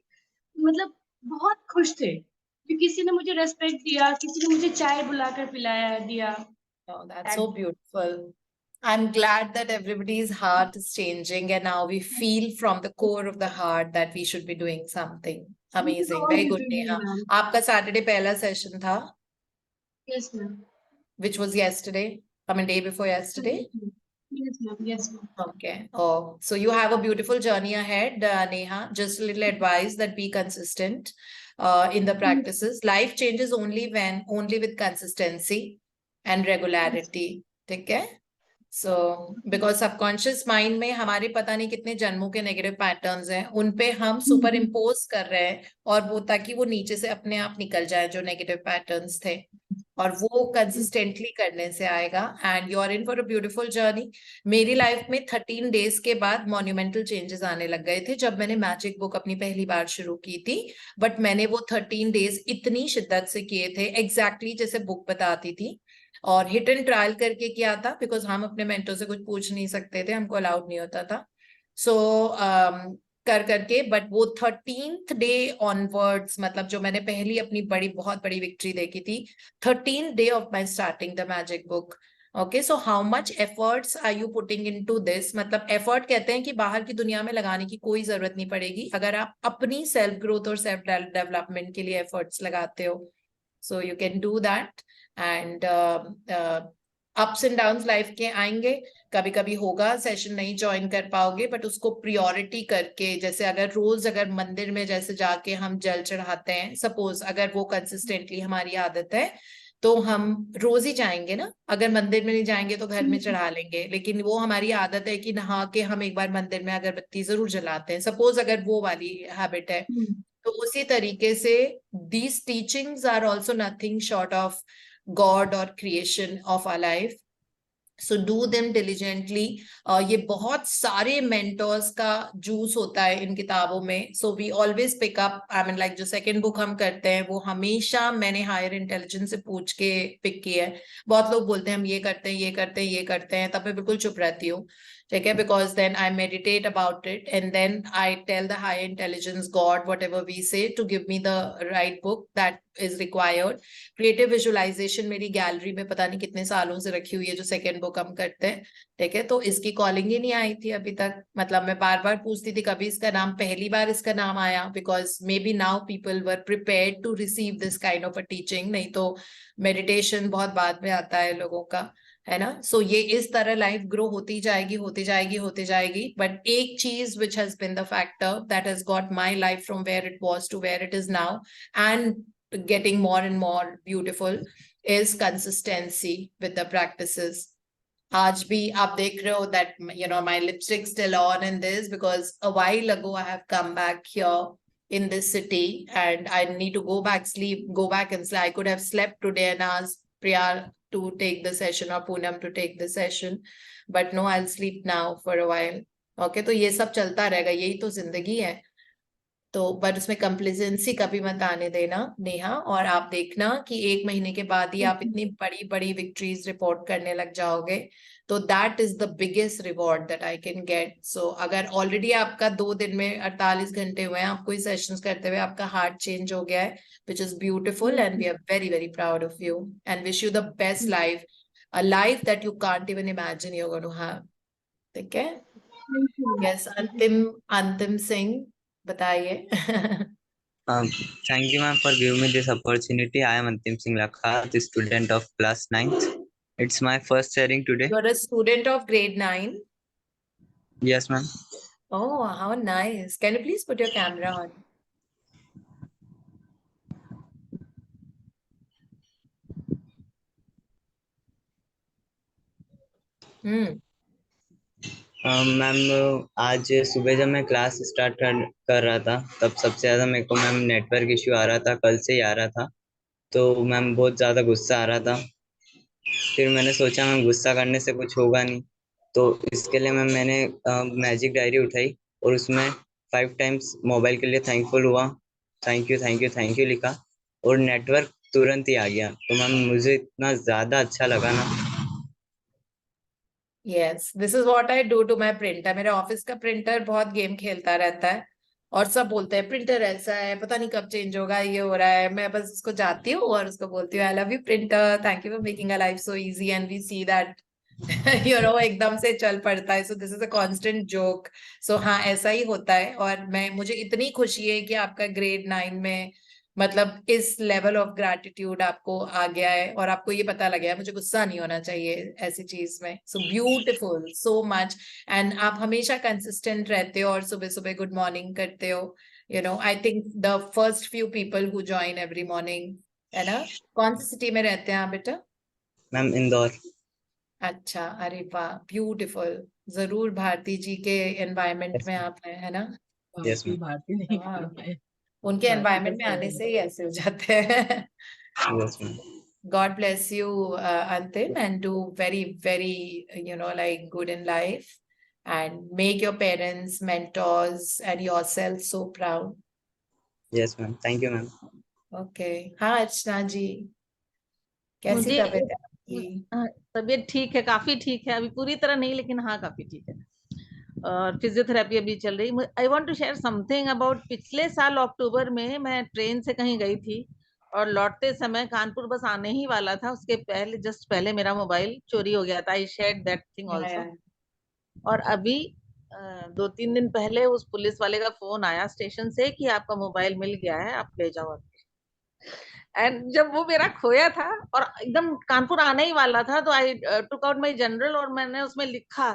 मतलब बहुत खुश थे कि किसी ने मुझे रिस्पेक्ट दिया, किसी ने मुझे चाय बुलाकर पिलाया दिया। Oh, that's so beautiful. I'm glad that everybody's heart is changing and now we feel from the core of the heart that we should be doing something amazing. Very good, Neha. आपका Saturday पहला session था? Yes, ma'am. Which was yesterday? I mean, day before yesterday? Yes, ma'am. Yes, ma'am. Okay. Oh, so you have a beautiful journey ahead, Neha. Just a little advice that be consistent in the practices. Life changes only with consistency and regularity. ठीक है? So, because subconscious mind में हमारे पता नहीं कितने जन्मों के negative patterns हैं, उन पे हम सुपर इम्पोज कर रहे हैं, और वो ताकि वो नीचे से अपने आप निकल जाए जो नेगेटिव पैटर्न्स थे, और वो कंसिस्टेंटली करने से आएगा। And you are in for a beautiful journey. मेरी लाइफ में 13 डेज के बाद मॉन्यूमेंटल चेंजेस आने लग गए थे जब मैंने मैजिक बुक अपनी पहली बार शुरू की थी, बट मैंने वो 13 डेज इतनी शिद्दत से किए थे, एग्जैक्टली जैसे बुक बताती थी, और हिट एंड ट्रायल करके किया था, बिकॉज हम अपने मेंटर से कुछ पूछ नहीं सकते थे, हमको अलाउड नहीं होता था। सो करके, बट वो 13th डे ऑनवर्ड्स, मतलब जो मैंने पहली अपनी बहुत बड़ी विक्ट्री देखी थी, 13th day of my starting the magic book. Okay, so how much efforts are you putting into this? मतलब एफर्ट कहते हैं कि बाहर की दुनिया में लगाने की कोई जरूरत नहीं पड़ेगी अगर आप अपनी सेल्फ ग्रोथ और सेल्फ डेवलपमेंट के लिए एफर्ट्स लगाते हो। So you can do that. And ups and downs life के आएंगे, कभी कभी होगा सेशन नहीं ज्वाइन कर पाओगे, बट उसको प्रियोरिटी करके, जैसे अगर मंदिर में जैसे जाके हम जल चढ़ाते हैं, सपोज अगर वो कंसिस्टेंटली हमारी आदत है, तो हम रोज ही जाएंगे ना, अगर मंदिर में नहीं जाएंगे तो घर में चढ़ा लेंगे, लेकिन वो हमारी आदत है कि नहा के हम एक बार मंदिर में अगरबत्ती जरूर जलाते हैं, सपोज अगर वो वाली हैबिट है। तो उसी तरीके से these teachings are also nothing short of God और creation of our life, so do them diligently. ये बहुत सारे मेंटर्स का जूस होता है इन किताबों में, so we always pick up, I mean like जो सेकंड बुक हम करते हैं वो हमेशा मैंने हायर इंटेलिजेंस से पूछ के पिक किया है। बहुत लोग बोलते हैं हम ये करते हैं ये करते हैं ये करते हैं, तब मैं बिल्कुल चुप रहती हूँ, ठीक है, because then I meditate about it and then I tell the higher intelligence God whatever we say to give me the right book that is required. Creative visualization मेरी गैलरी में पता नहीं कितने सालों से रखी हुई है, जो सेकंड बुक हम करते हैं, ठीक है, तो इसकी कॉलिंग ही नहीं आई थी अभी तक, मतलब मैं बार बार पूछती थी कभी इसका नाम, पहली बार इसका नाम आया because maybe now people were prepared to receive this kind of a teaching, नहीं तो मेडिटेशन बहुत बाद में आता है लोगों का, है ना। सो ये इस तरह लाइफ ग्रो होती जाएगी होती जाएगी होती जाएगी, बट एक चीज which has been the factor that has got my life from where it was to where it is now and getting more and more beautiful is consistency with the practices. आज भी आप देख रहे हो that you know my lipstick still on in this because a while ago I have come back here in this city and I need to go back and sleep. I could have slept today and asked Priya to take the session or Poonam to take the session, but no, I'll sleep now for a while. Okay, तो ये सब चलता रहेगा, यही तो जिंदगी है, तो बट उसमें कंप्लेजेंसी कभी मत आने देना नेहा, और आप देखना कि 1 महीने के बाद ही आप इतनी बड़ी बड़ी विक्ट्रीज रिपोर्ट करने लग जाओगे, तो that is the biggest reward that I can get. So अगर ऑलरेडी आपका 2 दिन में 48 घंटे हुए हैं आपको ये सेशंस करते हुए, आपका हार्ट चेंज हो गया है, which is beautiful and we are very very proud of you and wish you the best life, a life that you can't even imagine you are going to have, ठीक है। Yes, अंतिम सिंह बताइए। Thank you, ma'am, for giving me this opportunity. I am Antim Singh Lakha, the student of class 9th. It's my first sharing today. You're a student of grade 9? Yes, ma'am. Oh, how nice. Can you please put your camera on? Ma'am आज सुबह जब मैं class start कर रहा था तब सबसे ज़्यादा मेरे को मैम नेटवर्क इश्यू आ रहा था, कल से ही आ रहा था, तो मैम बहुत ज़्यादा गुस्सा आ रहा था। फिर मैंने सोचा मैम गुस्सा करने से कुछ होगा नहीं, तो इसके लिए मैंने मैजिक डायरी उठाई और उसमें 5 टाइम्स मोबाइल के लिए थैंकफुल हुआ, thank you thank you thank you लिखा, और नेटवर्क तुरंत ही आ गया। तो मैम मुझे इतना ज़्यादा अच्छा लगा ना। Yes, this is what I do to my printer. मेरे ऑफिस का प्रिंटर बहुत गेम खेलता रहता है और सब बोलते हैं प्रिंटर ऐसा है, पता नहीं कब चेंज होगा, ये हो रहा है, मैं बस उसको जाती हूँ और उसको बोलती हूँ I love you printer, thank you for making a life so easy, and we see that you know एकदम से चल पड़ता है। So this is a constant joke. So हाँ, ऐसा ही होता है, और मुझे इतनी खुशी है कि आपका ग्रेड 9 में मतलब इस लेवल ऑफ ग्रैटिट्यूड आपको आ गया है और आपको ये पता लग गया है मुझे गुस्सा नहीं होना चाहिए ऐसी चीज में। So beautiful, so much, and आप हमेशा कंसिस्टेंट रहते हो और सुबह सुबह गुड मॉर्निंग करते हो। You know I think the first few people who join every morning, है ना। कौन सी सिटी में रहते हैं आप बेटा? मैम इंदौर। अच्छा, अरे वाह, ब्यूटिफुल। जरूर भारती जी के एनवायरनमेंट में आप हैं, है ना। Yes ma'am. भारती नहीं कर पाए, उनके भारती एनवायरनमेंट बस में आने से ही ऐसे हो जाते हैं। Yes ma'am. God bless you, Antim, and do very, very, you know, like good in life, and make your parents, mentors, and yourself so proud. Yes ma'am, thank you ma'am. Okay. हाँ अर्चना जी, कैसी मुझे तबीयत है आपकी? तबीयत ठीक है, काफी ठीक है, अभी पूरी तरह नहीं लेकिन हाँ काफी ठीक है, और फिजियोथेरेपी अभी चल रही। I want to share something about पिछले साल अक्टूबर में मैं ट्रेन से कहीं गई थी और लौटते समय कानपुर बस आने ही वाला था, उसके पहले जस्ट पहले मेरा मोबाइल चोरी हो गया था। I shared that thing also. और अभी 2-3 दिन पहले उस पुलिस वाले का फोन आया स्टेशन से कि आपका मोबाइल मिल गया है, आप ले जाओ। एंड जब वो मेरा खोया था और एकदम कानपुर आने ही वाला था, तो आई टुक आउट माई जनरल और मैंने उसमें लिखा,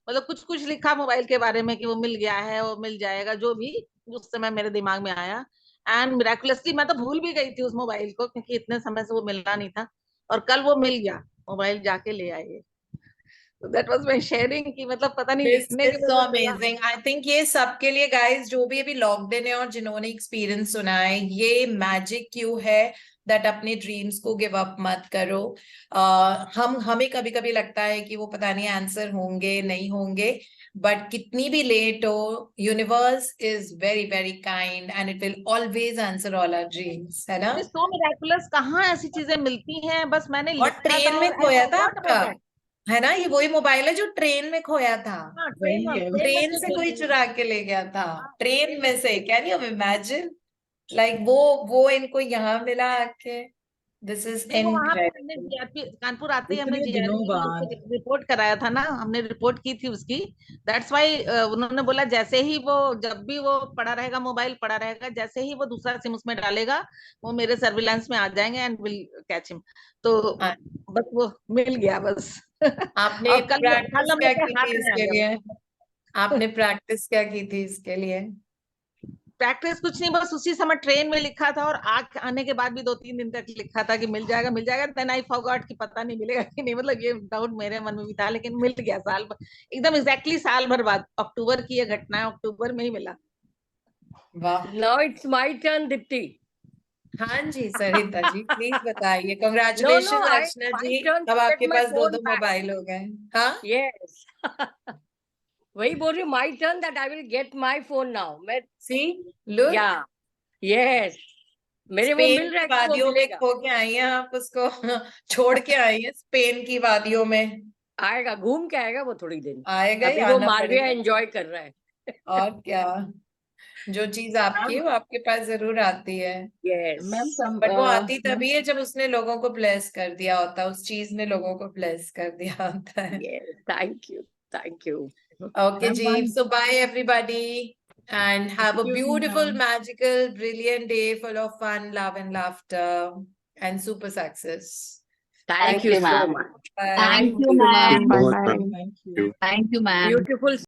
मतलब कुछ कुछ लिखा मोबाइल के बारे में कि वो मिल गया है, वो मिल जाएगा, जो भी उस समय मेरे दिमाग में आया। एंड मिराकुलसली मैं तो भूल भी गई थी उस मोबाइल को, क्योंकि इतने समय से वो मिलना नहीं था। और कल वो मिल गया, मोबाइल जाके ले आए। So that was my sharing कि मतलब पता नहीं This लिखने is के so बजाय मिला। amazing. I think ये सबके लिए guys जो भी अभी लॉक्ड इन है और जिन्होंने एक्सपीरियंस सुना है, ये मैजिक क्यों है दैट अपने ड्रीम्स को गिव अप मत करो। हमें कभी कभी लगता है कि वो पता नहीं आंसर होंगे नहीं होंगे, बट कितनी भी लेट हो, universe is very very kind and it will always answer all our dreams, है ना? सो मिराकुलस, कहाँ ऐसी चीजें मिलती हैं, बस मैंने और लिखा ट्रेन था में और I खोया था forgot आपका, about that। है ना? ये वही मोबाइल है जो ट्रेन में खोया था। हाँ, ट्रेन में ट्रेन से कोई चुरा के ले गया था, ट्रेन में से। Can you imagine? लाइक वो इनको यहाँ मिला आके। दिस इज वहाँ पे हमने इनक्रेडिबल। जीआरपी कानपुर आते ही हमने इतने दिनों जीआरपी में बाद। उसको रिपोर्ट कराया था ना, हमने रिपोर्ट की थी उसकी। दैट्स वाई उन्होंने बोला जैसे ही वो, जब भी वो पड़ा रहेगा, मोबाइल पड़ा रहेगा, जैसे ही वो दूसरा सिम उसमें डालेगा, वो मेरे सर्विलांस में आ जाएंगे एंड विल कैच हिम। तो बस वो मिल गया बस। आपने और कल प्रैक्टिस हम क्या लोग के की हाथ थी में आ इसके गया। लिए? आपने प्रैक्टिस क्या की थी इसके लिए? प्रैक्टिस कुछ नहीं, बस उसी समय ट्रेन में लिखा था और आने के बाद भी 2-3 दिन तक लिखा था कि मिल जाएगा मिल जाएगा। देन आई फॉरगॉट कि पता नहीं मिलेगा कि नहीं, मतलब ये डाउट मेरे मन में भी था, लेकिन मिल गया साल भर, एकदम एग्जैक्टली साल भर बाद। अक्टूबर की ये घटना है, अक्टूबर में ही मिला। वाह। Now it's my turn, Dipti. हाँ जी सरिता जी, प्लीज बताइए। No, congratulation my Archana ji, turn to अब get आपके my पास phone 2 back. मोबाइल हो गए। हाँ Yes. वही बोल रही हूँ, my turn that I will get my phone now. मैं सी लुक, yeah, yes. मेरे वो स्पेन मिल की रहा है कि वो वादियों में मिलेगा, खो के आई हैं आप उसको। छोड़ के आई हैं स्पेन की वादियों में। आएगा, घूम के आएगा वो थोड़ी दिन। आएगा ही, अभी वो आना मालविया पड़ेगा। एंजॉय कर रहा है। और क्या, जो चीज आपकी है वो आपके पास जरूर आती है। Yes. मैम बट वो आती तभी है जब उसने लोगों को ब्लेस कर दिया होता है, उस चीज ने लोगों को ब्लेस कर दिया होता है। Yes. Thank you. Thank you. Okay ji, so bye everybody and have a Excuse me, beautiful, ma'am. magical, brilliant day full of fun, love and laughter and super success. Thank you so ma'am. much. Bye. Thank you, ma'am. Bye bye. Thank you. Thank you, ma'am. Beautiful